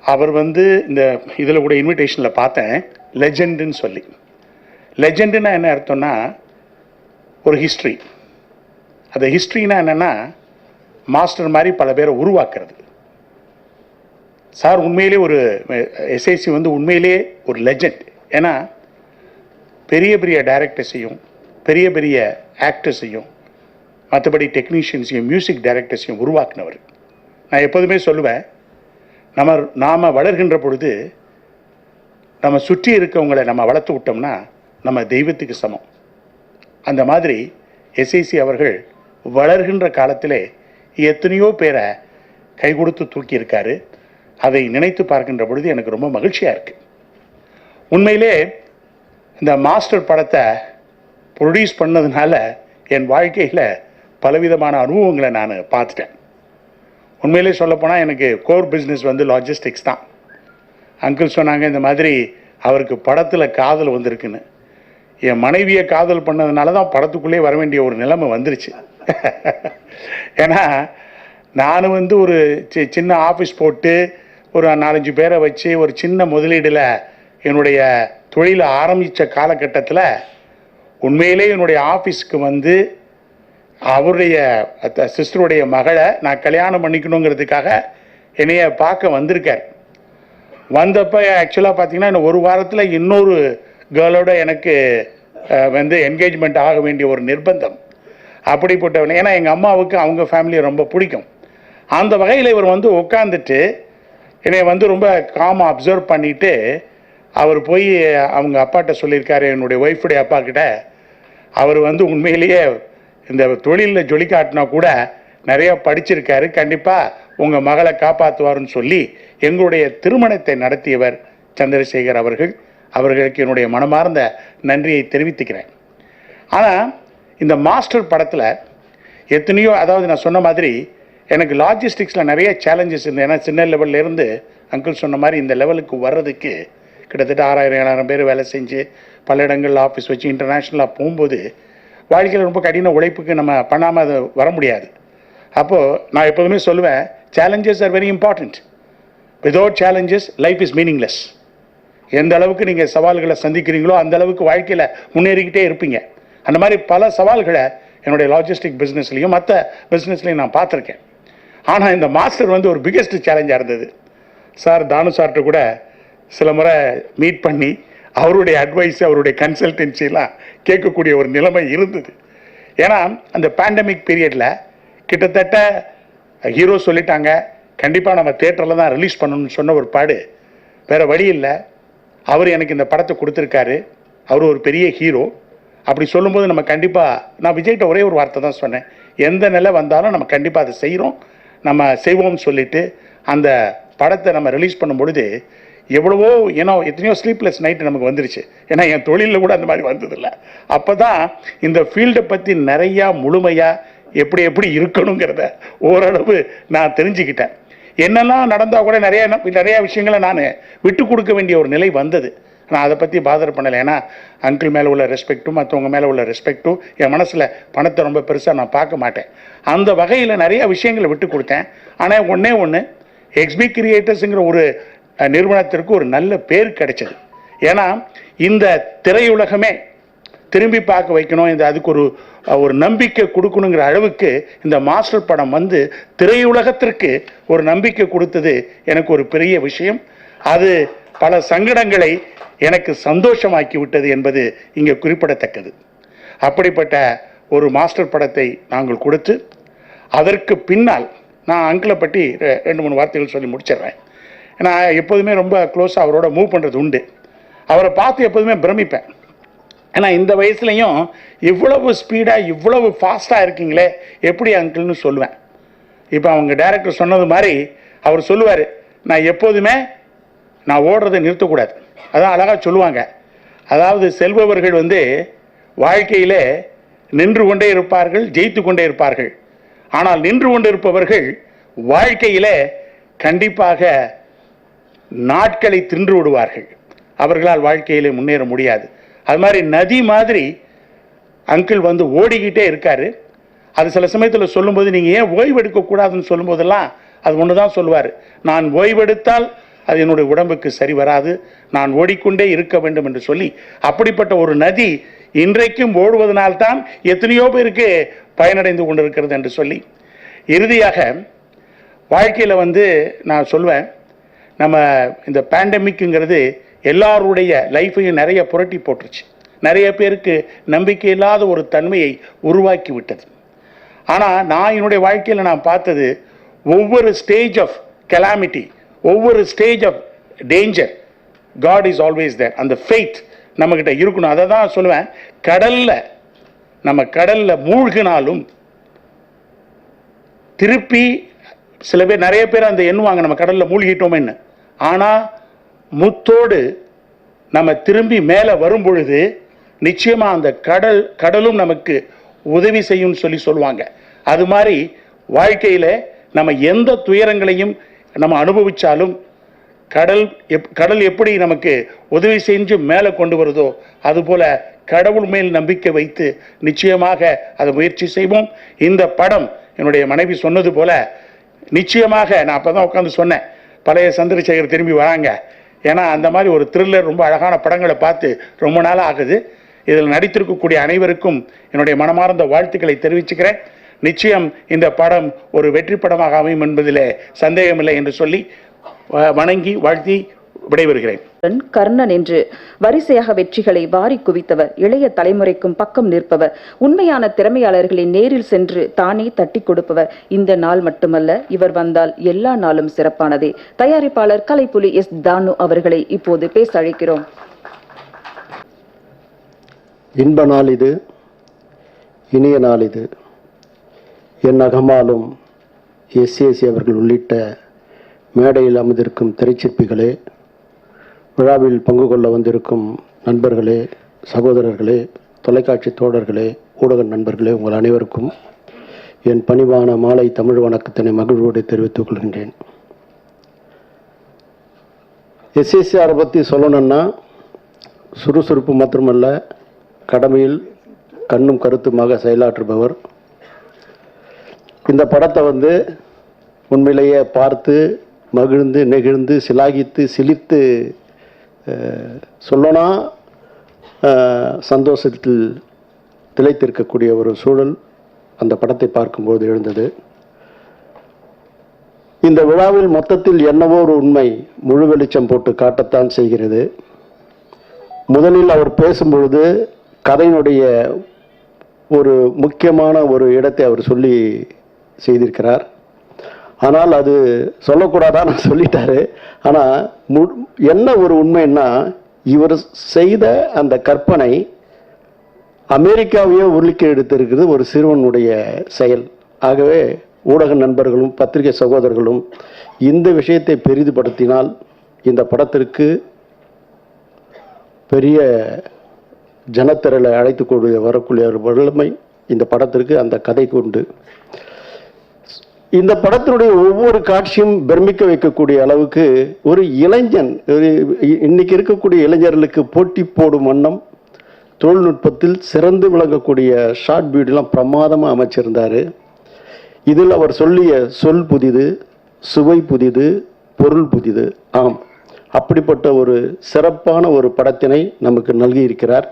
அவர் வந்து இந்த இதில் கூட இன்விடேஷனில் பார்த்தேன் லெஜெண்டுன்னு சொல்லி. லெஜெண்டுன்னா என்ன அர்த்தம்னா ஒரு ஹிஸ்ட்ரி. அந்த ஹிஸ்ட்ரினா என்னென்னா மாஸ்டர் மாதிரி பல பேரை உருவாக்குறது. சார் உண்மையிலே ஒரு எஸ்ஐசி வந்து உண்மையிலே ஒரு லெஜெண்ட். ஏன்னா பெரிய பெரிய டைரக்டர்ஸையும் பெரிய பெரிய ஆக்டர்ஸையும் மற்றபடி டெக்னீஷியன்ஸையும் மியூசிக் டைரக்டர்ஸையும் உருவாக்குனவர். நான் எப்போதுமே சொல்லுவேன், நாம் வளர்கின்ற பொழுது நம்ம சுற்றி இருக்கவங்களை நம்ம வளர்த்து விட்டோம்னா நம்ம தெய்வத்துக்கு சமம். அந்த மாதிரி எஸ்ஐசி அவர்கள் வளர்கின்ற காலத்திலே எத்தனையோ பேரை கை கொடுத்து தூக்கியிருக்காரு. அதை நினைத்து பார்க்கின்ற பொழுது எனக்கு ரொம்ப மகிழ்ச்சியாக இருக்குது. உண்மையிலே இந்த மாஸ்டர் படத்தை ப்ரொடியூஸ் பண்ணதுனால என் வாழ்க்கையில் பலவிதமான அனுபவங்களை நான் பார்த்துட்டேன். உண்மையிலே சொல்லப்போனால் எனக்கு கோர் பிஸ்னஸ் வந்து லாஜிஸ்டிக்ஸ் தான். அங்கிள் சொன்னாங்க இந்த மாதிரி அவருக்கு படத்தில் காதல் வந்திருக்குன்னு. என் மனைவியை காதல் பண்ணதுனால தான் படத்துக்குள்ளே வர வேண்டிய ஒரு நிலைமை வந்துருச்சு. ஏன்னா நான் வந்து ஒரு சின்ன ஆஃபீஸ் போட்டு ஒரு 4-5 பேரை வச்சு ஒரு சின்ன முதலீடில் என்னுடைய தொழிலை ஆரம்பித்த காலகட்டத்தில் உண்மையிலே என்னுடைய ஆஃபீஸுக்கு வந்து அவருடைய சிஸ்டருடைய மகளை நான் கல்யாணம் பண்ணிக்கணுங்கிறதுக்காக என்னைய பார்க்க வந்திருக்கார். வந்தப்போ ஆக்சுவலாக பார்த்தீங்கன்னா இன்னும் ஒரு வாரத்தில் இன்னொரு கேர்ளோட எனக்கு வந்து என்கேஜ்மெண்ட் ஆக வேண்டிய ஒரு நிர்பந்தம். அப்படிப்பட்டவன். ஏன்னா எங்கள் அம்மாவுக்கு அவங்க ஃபேமிலியை ரொம்ப பிடிக்கும். அந்த வகையில் இவர் வந்து உட்காந்துட்டு என்னை வந்து ரொம்ப காமாக அப்சர்வ் பண்ணிவிட்டு அவர் போய் அவங்க அப்பாட்ட சொல்லியிருக்காரு, என்னுடைய ஒய்ஃபுடைய அப்பா கிட்ட, அவர் வந்து உண்மையிலேயே இந்த தொழிலில் ஜொலி காட்டினா கூட நிறையா படிச்சிருக்காரு, கண்டிப்பாக உங்கள் மகளை காப்பாற்றுவார்னு சொல்லி எங்களுடைய திருமணத்தை நடத்தியவர் சந்திரசேகர் அவர்கள். அவர்களுக்கு என்னுடைய மனமார்ந்த நன்றியை தெரிவித்துக்கிறேன். ஆனால் இந்த மாஸ்டர் படத்தில் எத்தனையோ, அதாவது நான் சொன்ன மாதிரி எனக்கு லாஜிஸ்டிக்ஸில் நிறைய சேலஞ்சஸ் இருந்தது. ஏன்னா சின்ன லெவல்லேருந்து அங்கிள் சொன்ன மாதிரி இந்த லெவலுக்கு வர்றதுக்கு கிட்டத்தட்ட 6000-7000 பேர் வேலை செஞ்சு பல இடங்களில் ஆஃபீஸ் வச்சு இன்டர்நேஷ்னலாக போகும்போது வாழ்க்கையில் ரொம்ப கடின உழைப்புக்கு நம்ம பண்ணாமல் அது வர முடியாது. அப்போது நான் எப்போதுமே சொல்லுவேன், challenges are very important. Without challenges life is meaningless. எந்த அளவுக்கு நீங்கள் சவால்களை சந்திக்கிறீங்களோ அந்த அளவுக்கு வாழ்க்கையில் முன்னேறிக்கிட்டே இருப்பீங்க. அந்த மாதிரி பல சவால்களை என்னுடைய லாஜிஸ்டிக் பிஸ்னஸ்லையும் மற்ற பிஸ்னஸ்லையும் நான் பார்த்துருக்கேன். ஆனால் இந்த மாஸ்டர் வந்து ஒரு பிக்கெஸ்ட் சேலஞ்சாக இருந்தது. சார் தானு சார்கிட்ட கூட சில முறை மீட் பண்ணி அவருடைய அட்வைஸ் அவருடைய கன்சல்டன்சிலாம் கேட்கக்கூடிய ஒரு நிலைமை இருந்தது. ஏன்னா அந்த பேண்டமிக் பீரியடில் கிட்டத்தட்ட ஹீரோ சொல்லிட்டாங்க, கண்டிப்பாக நம்ம தேட்டரில் தான் ரிலீஸ் பண்ணணும்னு சொன்ன ஒரு பாடு வேறு வழி இல்லை. அவர் எனக்கு இந்த படத்தை கொடுத்துருக்காரு, அவர் ஒரு பெரிய ஹீரோ. அப்படி சொல்லும்போது நம்ம கண்டிப்பாக, நான் விஜய்கிட்ட ஒரே ஒரு வார்த்தை தான் சொன்னேன், எந்த நிலை வந்தாலும் நம்ம கண்டிப்பாக அதை செய்கிறோம், நம்ம செய்வோம்னு சொல்லிவிட்டு அந்த படத்தை நம்ம ரிலீஸ் பண்ணும் பொழுது எவ்வளவோ எத்தனையோ ஸ்லீப்லெஸ் நைட்டு நமக்கு வந்துருச்சு. ஏன்னா என் தொழிலில் கூட அந்த மாதிரி வந்ததில்லை. அப்போ தான் இந்த ஃபீல்டை பற்றி நிறையா முழுமையாக எப்படி இருக்கணுங்கிறத ஓரளவு நான் தெரிஞ்சுக்கிட்டேன். என்னெல்லாம் நடந்தால் கூட நிறையா விஷயங்களை நான் விட்டு கொடுக்க வேண்டிய ஒரு நிலை வந்தது. நான் அதை பற்றி பாதர் பண்ணலை. ஏன்னா அங்கிள் மேலே உள்ள ரெஸ்பெக்ட்டும் மற்றவங்க மேலே உள்ள ரெஸ்பெக்ட்டும் என் மனசில் பணத்தை ரொம்ப பெருசாக நான் பார்க்க மாட்டேன். அந்த வகையில் நிறையா விஷயங்களை விட்டு கொடுத்தேன். ஆனால் ஒன்று எக்ஸ்பி கிரியேட்டர்ஸுங்கிற ஒரு நிறுவனத்திற்கு ஒரு நல்ல பேர் கிடைச்சது. ஏன்னா இந்த திரையுலகமே திரும்பி பார்க்க வைக்கணும், அதுக்கு ஒரு நம்பிக்கை கொடுக்கணுங்கிற அளவுக்கு இந்த மாஸ்டர் படம் வந்து திரையுலகத்திற்கு ஒரு நம்பிக்கை கொடுத்தது எனக்கு ஒரு பெரிய விஷயம். அது பல சங்கடங்களை எனக்கு சந்தோஷமாக்கி விட்டது என்பது இங்கே குறிப்பிடத்தக்கது. அப்படிப்பட்ட ஒரு மாஸ்டர் படத்தை நாங்கள் கொடுத்து அதற்கு பின்னால் நான் அங்கிளை பற்றி 2-3 வார்த்தைகள் சொல்லி முடிச்சிடுறேன். நான் எப்போதுமே ரொம்ப க்ளோஸாக அவரோட மூவ் பண்ணுறது உண்டு. அவரை பார்த்து எப்போதுமே பிரமிப்பேன். ஏன்னா இந்த வயசுலையும் இவ்வளவு ஸ்பீடாக இவ்வளவு ஃபாஸ்ட்டாக இருக்கீங்களே எப்படி அங்கிள்னு சொல்லுவேன். இப்போ அவங்க டைரக்டர் சொன்னது மாதிரி அவர் சொல்லுவார், நான் எப்போதுமே நான் ஓடுறதை நிறுத்தக்கூடாது. அதான் அழகாக சொல்லுவாங்க. அதாவது செல்பவர்கள் வந்து வாழ்க்கையில் நின்று கொண்டே இருப்பார்கள், ஜெயித்து கொண்டே இருப்பார்கள். ஆனால் நின்று கொண்டு இருப்பவர்கள் வாழ்க்கையில் கண்டிப்பாக நாட்களை தின்று விடுவார்கள். அவர்களால் வாழ்க்கையிலே முன்னேற முடியாது. அது மாதிரி நதி மாதிரி அங்கிள் வந்து ஓடிக்கிட்டே இருக்காரு. அது சில சமயத்தில் சொல்லும்போது நீங்கள் ஏன் ஓய்வெடுக்கக்கூடாதுன்னு சொல்லும்போதெல்லாம் அது ஒன்று தான் சொல்லுவார், நான் ஓய்வெடுத்தால் அது என்னுடைய உடம்புக்கு சரி வராது, நான் ஓடிக்கொண்டே இருக்க வேண்டும் என்று சொல்லி, அப்படிப்பட்ட ஒரு நதி இன்றைக்கும் ஓடுவதனால்தான் எத்தனையோ பேருக்கு பயனடைந்து கொண்டிருக்கிறது என்று சொல்லி, இறுதியாக வாழ்க்கையில் வந்து நான் சொல்வேன், நம்ம இந்த பேண்டமிக்குங்கிறது எல்லாருடைய லைஃப்பையும் நிறைய புரட்டி போட்டுருச்சு. நிறைய பேருக்கு நம்பிக்கை இல்லாத ஒரு தன்மையை உருவாக்கி விட்டது. ஆனால் நான் என்னுடைய வாழ்க்கையில் நான் பார்த்தது, ஒவ்வொரு ஸ்டேஜ் ஆஃப் கெலாமிட்டி, ஒவ்வொரு stage of danger, God is always there. அந்த ஃபெய்த் நம்மக்கிட்ட இருக்கணும். அதை தான் சொல்லுவேன், நம்ம கடலில் மூழ்கினாலும் திருப்பி சில பேர் நிறைய பேர் அந்த எண்ணுவாங்க நம்ம கடலில் மூழ்கிட்டோமேன்னு. ஆனால் முத்தோடு நம்ம திரும்பி மேலே வரும் பொழுது நிச்சயமாக அந்த கடலும் நமக்கு உதவி செய்யும்னு சொல்லி சொல்லுவாங்க. அது மாதிரி வாழ்க்கையில் நம்ம எந்த துயரங்களையும் நம்ம அனுபவித்தாலும் கடல் எப்படி நமக்கு உதவி செஞ்சு மேலே கொண்டு வருதோ, அதுபோல் கடவுள் மேல் நம்பிக்கை வைத்து நிச்சயமாக அதை முயற்சி செய்வோம். இந்த படம் என்னுடைய மனைவி சொன்னது போல நிச்சயமாக, நான் அப்போ தான் உட்காந்து சொன்னேன், பழைய சந்திரசேகர் திரும்பி வராங்க. ஏன்னா அந்த மாதிரி ஒரு த்ரில்லர், ரொம்ப அழகான படங்களை பார்த்து ரொம்ப நாளாக ஆகுது. இதில் நடித்திருக்கக்கூடிய அனைவருக்கும் என்னுடைய மனமார்ந்த வாழ்த்துக்களை தெரிவிச்சுக்கிறேன். நிச்சயம் இந்த படம் ஒரு வெற்றி படமாக அமையும் என்பதிலே சந்தேகமில்லை என்று சொல்லி வணங்கி வாழ்த்தி விடைபெறுகிறேன். கர்ணன் என்று வரிசையாக வெற்றிகளை வாரி குவித்தவர், இளைய தலைமுறைக்கும் பக்கம் நிற்பவர், உண்மையான திறமையாளர்களை நேரில் சென்று தானே தட்டி கொடுப்பவர். இந்த நாள் மட்டுமல்ல, இவர் வந்தால் எல்லா நாளும் சிறப்பானதே. தயாரிப்பாளர் கலைப்புலி எஸ் தானு அவர்களை இப்போது பேச அழைக்கிறோம். இன்ப நாள் இது, இனிய நாள் இது. என் அகமாலும் எஸ்ஏசி அவர்கள் உள்ளிட்ட மேடையில் அமர்ந்திருக்கும் திரைச்சிற்பிகளே, விழாவில் பங்கு கொள்ள வந்திருக்கும் நண்பர்களே, சகோதரர்களே, தொலைக்காட்சி தோழர்களே, ஊடக நண்பர்களே, உங்கள் அனைவருக்கும் என் பணிவான மாலை தமிழ் வணக்கத்தினை மகிழ்வோடு தெரிவித்துக் கொள்கின்றேன். எஸ்எஸ்ஆரை பற்றி சொல்லணும்னா, சுறுசுறுப்பு மாத்திரமல்ல, கடமையில் கண்ணும் கருத்துமாக செயலாற்றுபவர். இந்த படத்தை வந்து உண்மையிலேயே பார்த்து மகிழ்ந்து நெகிழ்ந்து சிலாகித்து சிலித்து சொல்லனா சந்தோஷத்தில் திளைத்திருக்கக்கூடிய ஒரு சூழல் அந்த படத்தை பார்க்கும்போது எழுந்தது. இந்த விழாவில் மொத்தத்தில் என்னவோ ஒரு உண்மை முழு வெளிச்சம் போட்டு காட்டத்தான் செய்கிறது. முதலில் அவர் பேசும்பொழுது கதையினுடைய ஒரு முக்கியமான ஒரு இடத்தை அவர் சொல்லி செய்திருக்கிறார். ஆனால் அது சொல்லக்கூடாதான் சொல்லிட்டாரு. ஆனால் என்ன ஒரு உண்மைன்னா, இவர் செய்த அந்த கற்பனை அமெரிக்காவையே உருளிக்க எடுத்திருக்கிறது ஒரு சிறுவனுடைய செயல். ஆகவே ஊடக நண்பர்களும் பத்திரிகை சகோதரர்களும் இந்த விஷயத்தை பெரிதுபடுத்தினால் இந்த படத்திற்கு பெரிய ஜனத்திரளை அழைத்து வரக்கூடிய ஒரு வல்லமை இந்த படத்திற்கு அந்த கதைக்கு உண்டு. இந்த படத்தினுடைய ஒவ்வொரு காட்சியும் பிரமிக்க வைக்கக்கூடிய அளவுக்கு ஒரு இளைஞன், இன்னைக்கு இருக்கக்கூடிய இளைஞர்களுக்கு போட்டி போடும் வண்ணம் தொழில்நுட்பத்தில் சிறந்து விளங்கக்கூடிய ஷார்ட் வீடியோலாம் பிரமாதமாக அமைச்சிருந்தார். இதில் அவர் சொல்லிய சொல் புதிது, சுவை புதிது, பொருள் புதிது. ஆம், அப்படிப்பட்ட ஒரு சிறப்பான ஒரு படத்தினை நமக்கு நல்கி இருக்கிறார்.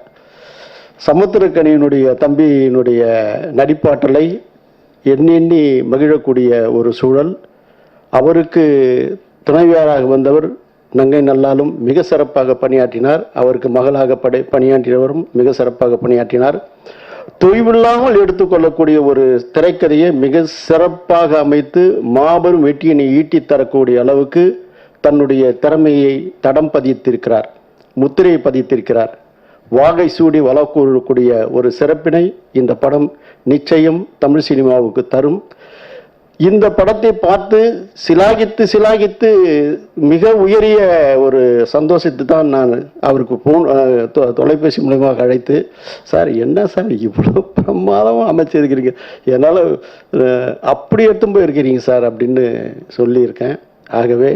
சமுத்திரக்கனியினுடைய தம்பியினுடைய நடிப்பாற்றலை எண்ணி மகிழக்கூடிய ஒரு சூழல். அவருக்கு துணைவியாராக வந்தவர் நங்கை நல்லாலும் மிக சிறப்பாக பணியாற்றினார். அவருக்கு மகளாக பணியாற்றியவரும் மிக சிறப்பாக பணியாற்றினார். தொய்வில்லாமல் எடுத்துக்கொள்ளக்கூடிய ஒரு திரைக்கதையை மிக சிறப்பாக அமைத்து மாபெரும் வெற்றியினை ஈட்டி தரக்கூடிய அளவுக்கு தன்னுடைய திறமையை தடம் பதித்திருக்கிறார், முத்திரையை பதித்திருக்கிறார். வாகை சூடி வளர்க்கக்கூடிய ஒரு சிறப்பினை இந்த படம் நிச்சயம் தமிழ் சினிமாவுக்கு தரும். இந்த படத்தை பார்த்து சிலாகித்து மிக உயரிய ஒரு சந்தோஷத்தை தான் நான் அவருக்கு தொலைபேசி மூலமாக அழைத்து, சார் என்ன சார் இவ்வளோ பிரமாதமாக அமைச்சிருக்கிறீங்க, என்னால் அப்படி எடுத்து போய் இருக்கிறீங்க சார் அப்படின்னு சொல்லியிருக்கேன். ஆகவே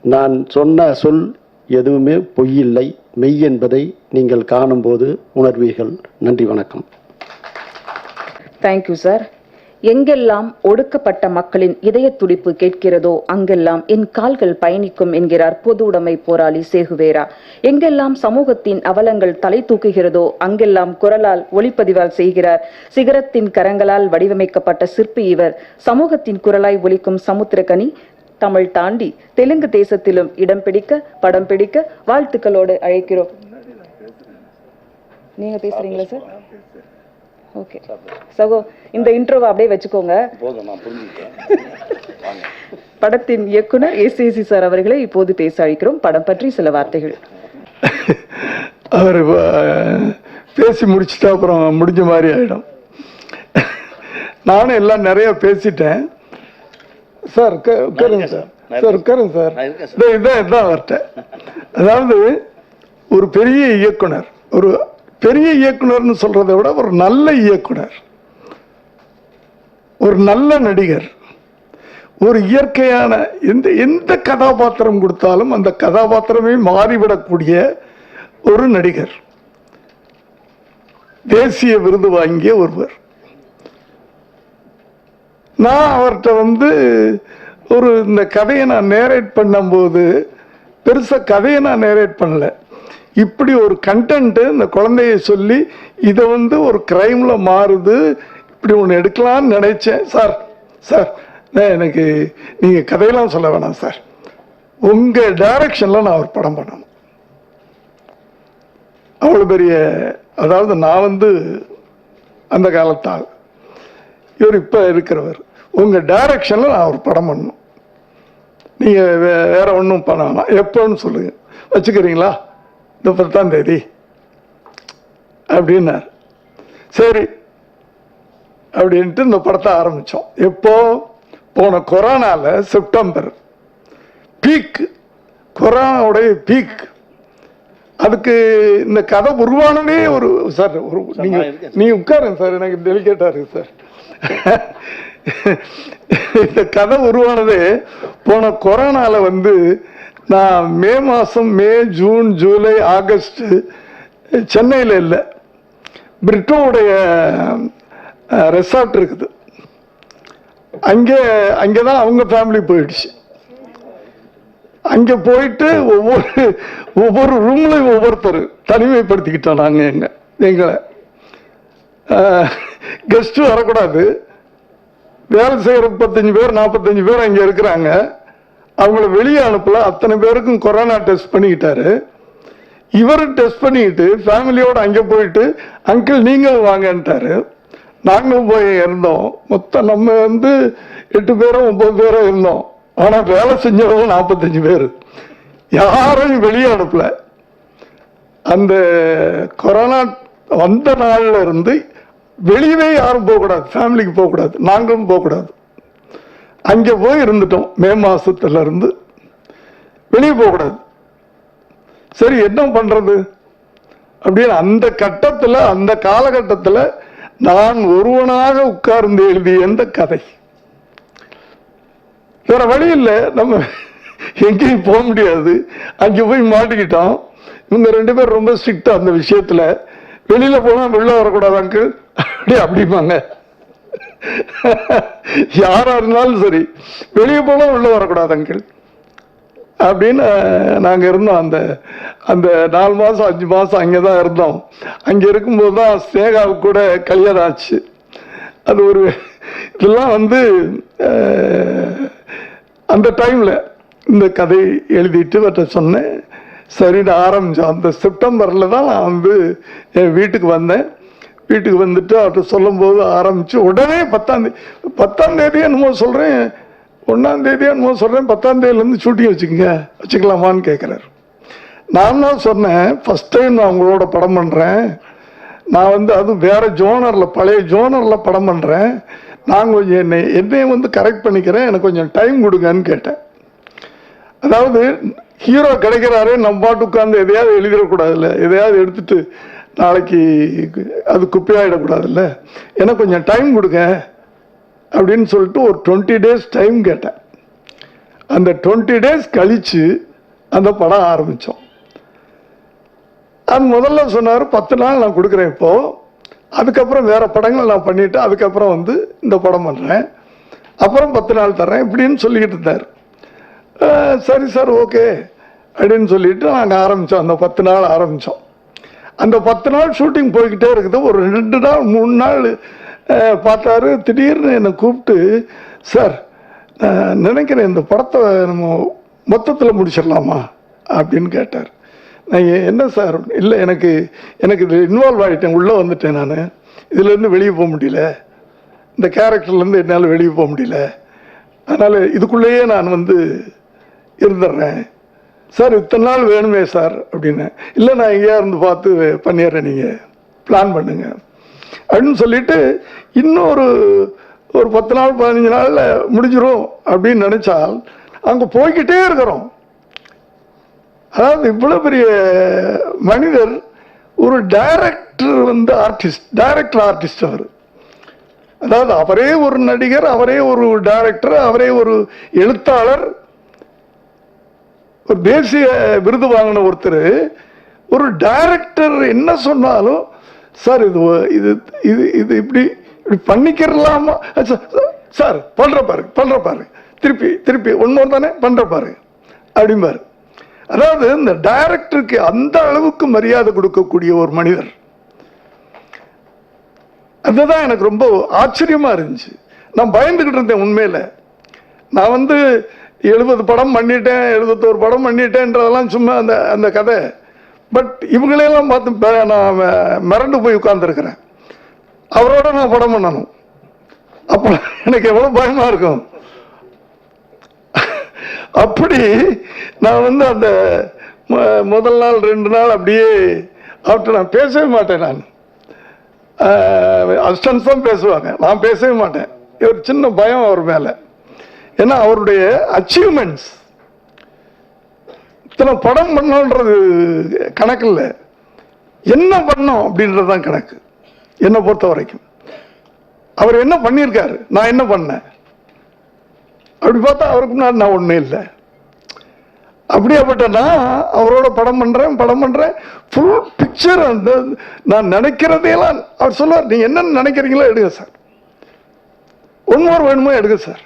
நான் சொன்ன சொல் எதுவுமே பொய்யில்லை, மெய் என்பதை நீங்கள் காணும்போது உணர்வீர்கள். நன்றி, வணக்கம். Thank you sir. எங்கெல்லாம் ஒடுக்கப்பட்ட மக்களின் இதய துடிப்பு கேட்கிறதோ அங்கெல்லாம் என் கால்கள் பயணிக்கும் என்கிறார் பொது உடைமை போராளி சேகுவேரா. எங்கெல்லாம் சமூகத்தின் அவலங்கள் தலை தூக்குகிறதோ அங்கெல்லாம் குரலால் ஒளிப்பதிவால் செய்கிறார். சிகரத்தின் கரங்களால் வடிவமைக்கப்பட்ட சிற்பி இவர். சமூகத்தின் குரலாய் ஒலிக்கும் சமுத்திரக்கனி. தமிழ் தாண்டி தெலுங்கு தேசத்திலும் இடம் பிடிக்க, படம் பிடிக்க வாழ்த்துக்களோடு அழைக்கிறோம். நீங்க பேசுறீங்களா சார்? ஓகே சகோ, இந்த இன்ட்ரோவை அப்படியே வச்சுக்கோங்க. படத்தின் இயக்குனர் ஏசிசி சார் அவர்களை இப்போது பேச அழைக்கிறோம். படம் பற்றி சில வார்த்தைகள். அவர் பேசி முடிச்சுட்டா அப்புறம் முடிஞ்ச மாதிரி ஆயிடும். நானும் எல்லாம் நிறைய பேசிட்டேன் சார். உட்காருங்க சார். சார் உட்காருங்க சார். இதான் வரட்டேன். அதாவது ஒரு பெரிய இயக்குனர், ஒரு பெரிய இயக்குனர்னு சொல்றதை விட ஒரு நல்ல இயக்குனர், ஒரு நல்ல நடிகர், ஒரு இயற்கையான எந்த கதாபாத்திரம் கொடுத்தாலும் அந்த கதாபாத்திரமே மாறிவிடக்கூடிய ஒரு நடிகர், தேசிய விருது வாங்கிய ஒருவர். நான் அவர்கிட்ட இந்த கதையை நான் நேரேட் பண்ணும்போது பெருசா கதையை நான் நேரேட் பண்ணல. இப்படி ஒரு கண்டென்ட் இந்த குழந்தைய சொல்லி இதை ஒரு கிரைம்ல மாறுது, இப்படி ஒன்று எடுக்கலாம்னு நினைச்சேன். சார் சார் எனக்கு நீங்க கதையெல்லாம் சொல்ல வேணாம் சார், உங்க டைரக்ஷன்ல நான் ஒரு படம் பண்ணணும். அவ்வளவு பெரிய, அதாவது நான் அந்த காலத்தால், இவர் இப்ப இருக்கிறவர், உங்க டைரக்ஷன்ல நான் ஒரு படம் பண்ணணும். நீங்க வேற ஒன்றும் பண்ணலாம், எப்போன்னு சொல்லுங்க, வச்சுக்கிறீங்களா? இந்த 10ஆம் தேதி அப்படின்னார். சரி அப்படின்ட்டு இந்த படத்தை ஆரம்பிச்சோம். எப்போ? போன கொரோனால செப்டம்பர் பீக், கொரோனாவுடைய பீக். அதுக்கு இந்த கதை உருவானதே ஒரு சார், நீங்க உட்காருங்க சார், எனக்கு டெலிகேட்டா இருக்கு சார். இந்த கதை உருவானதே போன கொரோனால நான் மே மாதம், மே, ஜூன், ஜூலை, ஆகஸ்ட் சென்னையில் இல்லை, பிரிட்டோவுடைய ரெசார்ட் இருக்குது, அங்கேதான் அவங்க ஃபேமிலி போயிடுச்சு. அங்கே போயிட்டு ஒவ்வொரு ரூம்லையும் ஒவ்வொருத்தர் தனிமைப்படுத்திக்கிட்டோம். நாங்கள் எங்களை கெஸ்ட்டு வரக்கூடாது, வேலை செய்கிற 35 பேர் 45 பேர் அங்கே இருக்கிறாங்க, அவங்கள வெளியே அனுப்பல. அத்தனை பேருக்கும் கொரோனா டெஸ்ட் பண்ணிக்கிட்டாரு. இவரும் டெஸ்ட் பண்ணிக்கிட்டு ஃபேமிலியோட அங்கே போயிட்டு அங்கிள் நீங்களும் வாங்கன்ட்டாரு. நாங்களும் போய் இருந்தோம். மொத்தம் நம்ம 8 பேரோ 9 பேரோ இருந்தோம். ஆனா வேலை செஞ்சவங்க 45 பேர். யாரையும் வெளியே அனுப்பல. அந்த கொரோனா வந்த நாள்ல இருந்து வெளியவே யாரும் போகக்கூடாது, ஃபேமிலிக்கு போகக்கூடாது, நாங்களும் போகக்கூடாது. அங்கே போய் இருந்துட்டோம். மே மாசத்துல இருந்து வெளியே போகக்கூடாது. சரி என்ன பண்றது அப்படின்னு அந்த கட்டத்தில், அந்த காலகட்டத்தில் நான் ஒருவனாக உட்கார்ந்து எழுதிய எந்த கதை. வேற வழி இல்லை, நம்ம எங்கேயும் போக முடியாது. அங்கே போய் மாட்டிக்கிட்டோம். இவங்க 2 பேர் ரொம்ப ஸ்ட்ரிக்டா அந்த விஷயத்துல. வெளியில போனா வெளில வரக்கூடாது அங்கிள் அப்படிப்பாங்க. யாரா இருந்தாலும் சரி, வெளியே போனா உள்ள வரக்கூடாது அங்கிள் அப்படின்னு நாங்க இருந்தோம். அந்த 4 மாசம் 5 மாசம் அங்கதான் இருந்தோம். அங்க இருக்கும்போது தான் ஸ்னேகாவுக்கு கூட கல்யாணம் ஆச்சு. அது ஒரு இதெல்லாம் அந்த டைம்ல இந்த கதை எழுதிட்டு அவர்கிட்ட சொன்னேன். சரின்னு ஆரம்பிச்சோம். அந்த செப்டம்பர்ல தான் நான் என் வீட்டுக்கு வந்தேன். வீட்டுக்கு வந்துட்டு அவர்கிட்ட சொல்லும் போது ஆரம்பிச்சு உடனே 10ஆம் தேதி என்னமோ சொல்றேன், 1ஆம் தேதி என்னமோ சொல்றேன், 10ஆம் தேதியிலேருந்து ஷூட்டிங் வச்சுக்கலாமான்னு கேட்குறாரு. நான் தான் சொன்னேன், ஃபர்ஸ்ட் டைம் நான் உங்களோட படம் பண்றேன், நான் அது வேற ஜோனர்ல, பழைய ஜோனர்ல படம் பண்றேன், நான் கொஞ்சம் என்னைய கரெக்ட் பண்ணிக்கிறேன், எனக்கு கொஞ்சம் டைம் கொடுங்கன்னு கேட்டேன். அதாவது ஹீரோ கிடைக்கிறாரு, நம்ம பாட்டு உட்கார்ந்து எதையாவது எழுதிடக்கூடாதுல்ல, எதையாவது எடுத்துட்டு நாளைக்கு அது குப்பையாயிடக்கூடாதுல்ல, எனக்கு கொஞ்சம் டைம் கொடுங்க அப்படின்னு சொல்லிட்டு ஒரு 20 days டைம் கேட்டேன். அந்த 20 days கழிச்சு அந்த படம் ஆரம்பித்தோம். அது முதல்ல சொன்னார் 10 நாள் நான் கொடுக்குறேன் இப்போது, அதுக்கப்புறம் வேறு படங்கள் நான் பண்ணிவிட்டு அதுக்கப்புறம் வந்து இந்த படம் பண்ணுறேன், அப்புறம் 10 நாள் தர்றேன் இப்படின்னு சொல்லிக்கிட்டு இருந்தார். சரி சார் ஓகே அப்படின்னு சொல்லிட்டு நாங்கள் ஆரம்பித்தோம். அந்த 10 நாள் ஆரம்பித்தோம். அந்த 10 நாள் ஷூட்டிங் போய்கிட்டே இருக்குது. ஒரு 2 நாள் 3 நாள் பார்த்தாரு. திடீர்னு என்னை கூப்பிட்டு, சார் நினைக்கிறேன் இந்த படத்தை நம்ம மொத்தத்தில் முடிச்சிடலாமா அப்படின்னு கேட்டார். நான் என்ன சார், இல்லை எனக்கு இது இன்வால்வ் ஆகிட்டேன், உள்ளே வந்துட்டேன், நான் இதுலேருந்து வெளியே போக முடியல, இந்த கேரக்டர்லேருந்து என்னால் வெளியே போக முடியல, அதனால் இதுக்குள்ளேயே நான் வந்து இருந்துடுறேன் சார், இத்தனை நாள் வேணுமே சார் அப்படின்னு. இல்லை நான் எங்கேயா இருந்து பார்த்து பண்ணிடுறேன், நீங்கள் பிளான் பண்ணுங்க அப்படின்னு சொல்லிட்டு இன்னொரு 10 நாள் 15 நாளில் முடிஞ்சிடும் அப்படின்னு நினச்சால் அங்கே போய்கிட்டே இருக்கிறோம். அதாவது இவ்வளோ பெரிய மனிதர், ஒரு டைரக்டர் வந்து டைரக்டர் ஆர்டிஸ்ட் அவர். அதாவது அவரே ஒரு நடிகர், அவரே ஒரு டைரக்டர், அவரே ஒரு எழுத்தாளர், ஒரு தேசிய விருது வாங்கின ஒருத்தர், ஒரு டைரக்டர் என்ன சொன்னாலும் சார் இது இது இது இது இப்படி இப்படி பண்ணிக்கிறலாமா சார், பண்ற பாரு திருப்பி ஒன்னொரு தானே பண்ற பாரு அப்படிம்பாரு. அதாவது இந்த டைரக்டருக்கு அந்த அளவுக்கு மரியாதை கொடுக்கக்கூடிய ஒரு மனிதர். அதுதான் எனக்கு ரொம்ப ஆச்சரியமா இருந்துச்சு. நான் பயந்துகிட்டு இருந்தேன் உண்மையில. நான் வந்து 70 படம் பண்ணிட்டேன், 71 படம் பண்ணிட்டேன்றதெல்லாம் சும்மா அந்த கதை. பட் இவங்களையெல்லாம் பார்த்து நான் மிரண்டு போய் உட்கார்ந்துருக்கிறேன். அவரோட நான் படம் பண்ணணும், அப்போ எனக்கு எவ்வளோ பயமா இருக்கும். அப்படி நான் வந்து அந்த முதல் நாள் 2 நாள் அப்படியே அவர்கிட்ட நான் பேசவே மாட்டேன். நான் அசிஸ்டன்ஸ் தான் பேசுவாங்க, நான் பேசவே மாட்டேன். ஒரு சின்ன பயம் அவர் மேலே. ஏன்னா அவருடைய அச்சீவ்மெண்ட்ஸ், இத்தனை படம் பண்ணோன்றது கணக்கு இல்லை, என்ன பண்ணோம் அப்படின்றது தான் கணக்கு. என்னை பொறுத்த வரைக்கும் அவர் என்ன பண்ணியிருக்காரு, நான் என்ன பண்ணேன் அப்படி பார்த்தா அவருக்கு முன்னாடி நான் ஒன்றும் இல்லை. அப்படியாப்பட்டனா அவரோட படம் பண்ணுறேன் ஃபுல் பிக்சர். அந்த நான் நினைக்கிறதையெல்லாம் அவர் சொல்லுவார், நீங்கள் என்ன நினைக்கிறீங்களோ எடுங்க சார், ஒன்று வேணுமோ எடுங்க சார்.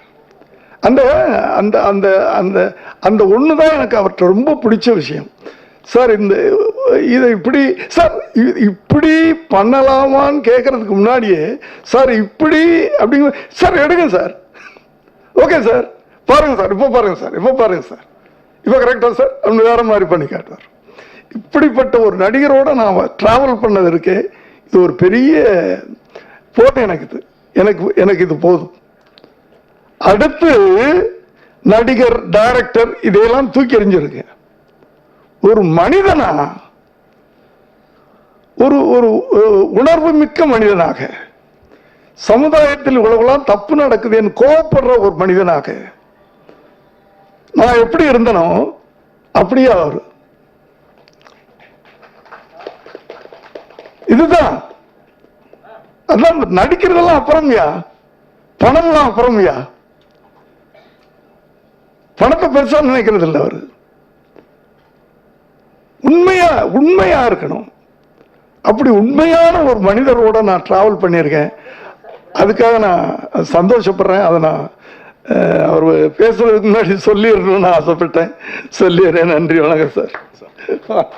அந்த அந்த அந்த அந்த அந்த ஒன்று தான் எனக்கு அவர்கிட்ட ரொம்ப பிடிச்ச விஷயம். சார் இதை இப்படி சார் இப்படி பண்ணலாமான்னு கேட்கறதுக்கு முன்னாடியே சார் இப்படி அப்படிங்க சார், எடுங்க சார், ஓகே சார், பாருங்க சார், இப்போ பாருங்க சார், இப்போ கரெக்டாக சார் அப்படின்னு வேற மாதிரி பண்ணி காட்டுவார். இப்படிப்பட்ட ஒரு நடிகரோட நான் டிராவல் பண்ணது இருக்கே, இது ஒரு பெரிய போட்டு எனக்கு இது போதும். அடுத்து நடிகர், டைரக்டர் இதையெல்லாம் தூக்கி எறிஞ்சிருக்கு. ஒரு மனிதனா, ஒரு ஒரு உணர்வு மிக்க மனிதனாக, சமுதாயத்தில் இவ்வளவுலாம் தப்பு நடக்குதுன்னு கோபப்படுற ஒரு மனிதனாக நான் எப்படி இருந்தனோ அப்படியே அவர். இதுதான், அதான் நடிக்கிறதெல்லாம் அப்புறம்யா, பணம்லாம் அப்புறம்யா. பணத்தை பெருசா நினைக்கிறது இல்லை அவரு. உண்மையா இருக்கணும். அப்படி உண்மையான ஒரு மனிதரோட நான் டிராவல் பண்ணியிருக்கேன். அதுக்காக நான் சந்தோஷப்படுறேன். அதை நான் அவர் பேசுறதுக்கு முன்னாடி சொல்லிடணும்னு ஆசைப்பட்டேன், சொல்லிடுறேன். நன்றி, வணக்கம் சார்.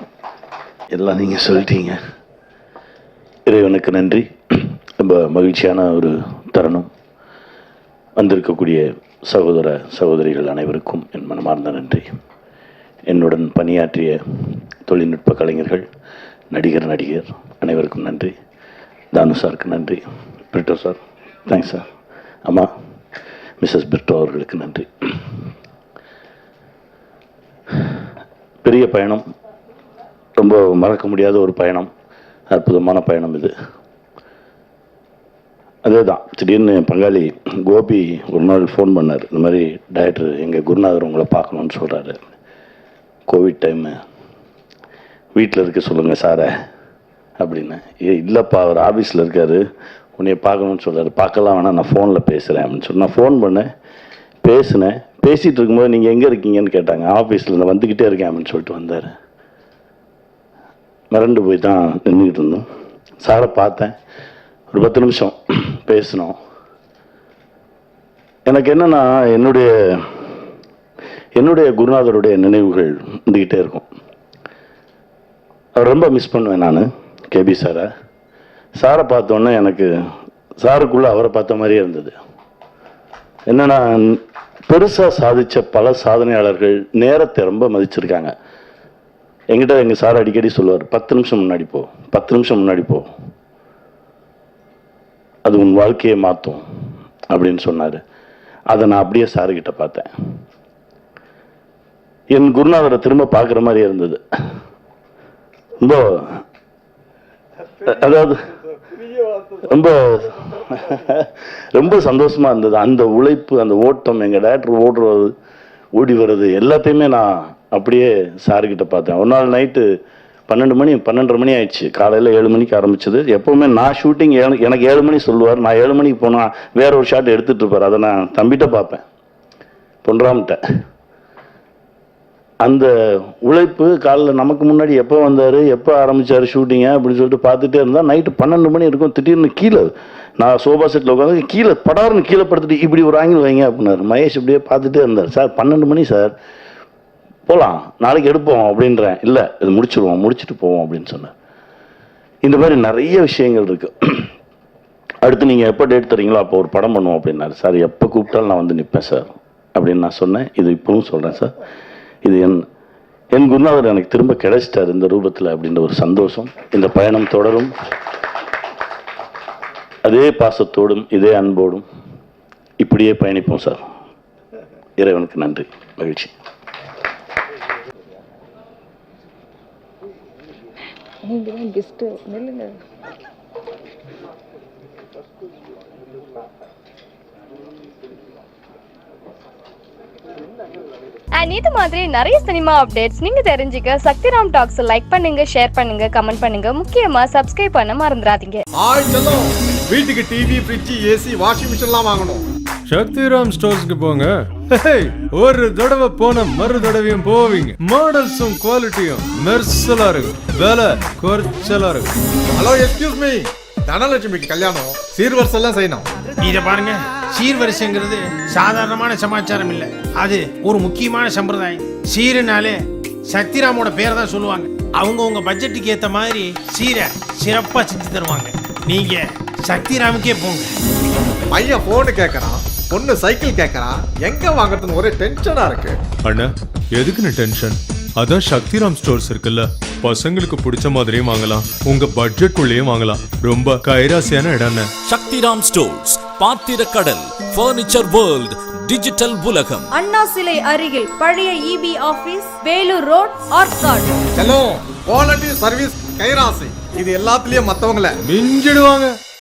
எல்லாம் நீங்க சொல்லிட்டீங்க. இறைவனுக்கு நன்றி. ரொம்ப மகிழ்ச்சியான ஒரு தருணம். வந்திருக்கக்கூடிய சகோதர சகோதரிகள் அனைவருக்கும் என் மனமார்ந்த நன்றி. என்னுடன் பணியாற்றிய தொழில்நுட்ப கலைஞர்கள், நடிகர் அனைவருக்கும் நன்றி. தானு சாருக்கு நன்றி. பிரிட்டோ சார், தேங்க்ஸ் சார். அம்மா மிஸ்ஸஸ் பிரிட்டோ அவர்களுக்கு நன்றி. பெரிய பயணம், ரொம்ப மறக்க முடியாத ஒரு பயணம், அற்புதமான பயணம் இது. அதேதான், திடீர்னு பங்காளி கோபி ஒரு நாள் ஃபோன் பண்ணார், இந்த மாதிரி டைரக்டர் எங்கள் குருநாதர் உங்களை பார்க்கணுன்னு சொல்கிறாரு, கோவிட் டைமு, வீட்டில் இருக்க சொல்லுங்கள் சாரை அப்படின்னு. இல்லைப்பா அவர் ஆஃபீஸில் இருக்கார், உன்னைய பார்க்கணுன்னு சொல்கிறாரு. பார்க்கலாம் வேணாம், நான் ஃபோனில் பேசுகிறேன் அப்படின்னு சொல்லி நான் ஃபோன் பண்ணேன். பேசினேன். பேசிகிட்டு இருக்கும்போது நீங்கள் எங்கே இருக்கீங்கன்னு கேட்டாங்க. ஆஃபீஸில் நான் வந்துக்கிட்டே இருக்கேன் அப்படின்னு சொல்லிட்டு வந்தார். மிரண்டு போய் தான் நின்றுக்கிட்டு இருந்தோம். சாரை பார்த்தேன், ஒரு 10 நிமிஷம் பேசினோம். எனக்கு என்னென்னா என்னுடைய குருநாதருடைய நினைவுகள் இருந்துக்கிட்டே இருக்கும். அவர் ரொம்ப மிஸ் பண்ணுவேன் நான், கேபி சாரை. சாரை பார்த்தோன்னே எனக்கு சாருக்குள்ளே அவரை பார்த்த மாதிரியே இருந்தது. என்னென்னா, பெருசாக சாதித்த பல சாதனையாளர்கள் நேரத்தை ரொம்ப மதிச்சிருக்காங்க. எங்கிட்ட எங்கள் சார் அடிக்கடி சொல்லுவார், 10 நிமிஷம் முன்னாடி போ, 10 நிமிஷம் முன்னாடி போ, அது உன் வாழ்க்கையை மாற்றும் அப்படின்னு சொன்னார். அதை நான் அப்படியே சாருக்கிட்ட பார்த்தேன். என் குருநாதரை திரும்ப பார்க்குற மாதிரியே இருந்தது. ரொம்ப, அதாவது ரொம்ப ரொம்ப சந்தோஷமா இருந்தது. அந்த உழைப்பு, அந்த ஓட்டம், எங்கள் டேரக்டர் ஓடி வர்றது எல்லாத்தையுமே நான் அப்படியே சாருக்கிட்ட பார்த்தேன். ஒரு நாள் நைட்டு 12:30 மணி ஆயிடுச்சு. காலையில் 7 மணிக்கு ஆரம்பிச்சது. எப்போவுமே நான் ஷூட்டிங் எனக்கு 7 மணி சொல்லுவார். நான் 7 மணிக்கு போனால் வேற ஒரு ஷாட் எடுத்துகிட்டு இருப்பார். அதை நான் தம்பிகிட்ட பார்ப்பேன், பொன்ராம்கிட்ட. அந்த உழைப்பு காலையில் நமக்கு முன்னாடி எப்போ வந்தார், எப்போ ஆரம்பித்தார் ஷூட்டிங்கை அப்படின்னு சொல்லிட்டு பார்த்துட்டே இருந்தால் நைட்டு 12 மணி இருக்கும். திடீர்னு கீழே நான் சோபா செட்டில் உட்காந்து கீழே படாருன்னு கீழே படுத்துட்டு இப்படி ஒரு ஆங்கிள் வைங்க அப்படின்னாரு. மகேஷ் இப்படியே பார்த்துட்டே இருந்தார். சார் 12 மணி சார், போகலாம், நாளைக்கு எடுப்போம் அப்படின்றேன். இல்லை, இது முடிச்சுட்டு போவோம் அப்படின்னு சொன்னார். இந்த மாதிரி நிறைய விஷயங்கள் இருக்குது. அடுத்து நீங்கள் எப்போ டேட் தரீங்களோ அப்போ ஒரு படம் பண்ணுவோம் அப்படின்னாரு. சார் எப்போ கூப்பிட்டாலும் நான் வந்து நிற்பேன் சார் அப்படின்னு நான் சொன்னேன். இது இப்பவும் சொல்கிறேன் சார், இது என் குருநாதர் எனக்கு திரும்ப கிடைச்சிட்டார் இந்த ரூபத்தில் அப்படின்ற ஒரு சந்தோஷம். இந்த பயணம் தொடரும். அதே பாசத்தோடும் இதே அன்போடும் இப்படியே பயணிப்போம் சார். இறைவனுக்கு நன்றி, மகிழ்ச்சி. அண்ட் இது மாதிரி நிறைய சினிமா அப்டேட்ஸ் நீங்க தெரிஞ்சுக்க சக்திராம் டாக்ஸ் லைக் பண்ணுங்க, ஷேர் பண்ணுங்க, கமெண்ட் பண்ணுங்க. முக்கியமா சப்ஸ்கிரைப் பண்ண மறந்துடாதீங்க. வீட்டுக்கு டிவி, ஃப்ரிட்ஜ், ஏசி, வாஷிங் மிஷின்லாம் வாங்கணும், சக்திராம் ஸ்டோர்ஸ்க்கு போங்க. ஒரு தடவை போன மறு தடவையும் போவீங்க. மாடல்ஸும் குவாலிட்டியும் மெர்சலா இருக்கும், விலை குறைச்சலா இருக்கும். ஹலோ, எக்ஸ்கியூஸ் மீ, தனலட்சுமிக்கு கல்யாணம், சீர்வரிசை எல்லாம் செய்யணும். இத பாருங்க, சீர்வரிசைங்கிறது சாதாரணமான சமாச்சாரம் இல்ல, அது ஒரு முக்கியமான சம்பிரதாயம். சீருனாலே சக்திராமோட பேரை தான் சொல்லுவாங்க. அவங்க உங்க பட்ஜெட்டுக்கு ஏத்த மாதிரி சீரை சிறப்பா செஞ்சு தருவாங்க. நீங்க சக்திராமுக்கே போங்க. பையன் போனு கேட்கறான், பொண்ணு சைக்கிள் கேட்கறான், எங்க வாங்குறதுன்னு ஒரே டென்ஷனா இருக்கு. அண்ணா, எதுக்குன்னு டென்ஷன்? அதான் சக்திராம் ஸ்டோர்ஸ் இருக்குல்ல, பசங்களுக்கு பிடிச்ச மாதிரியும் வாங்கலாம், உங்க பட்ஜெட்குள்ளேயும் வாங்கலாம். ரொம்ப கைராசியான இடம். சக்திராம் ஸ்டோர்ஸ், பாத்திரக்கடல், பர்னிச்சர் வேர்ல்ட், டிஜிட்டல் உலகம், அண்ணா சிலை அருகில் பழைய EB office, Vellore road, Arcot. Hello, quality service கைராசி, இது எல்லாத்துலயும் மத்தவங்கள மிஞ்சிடுவாங்க.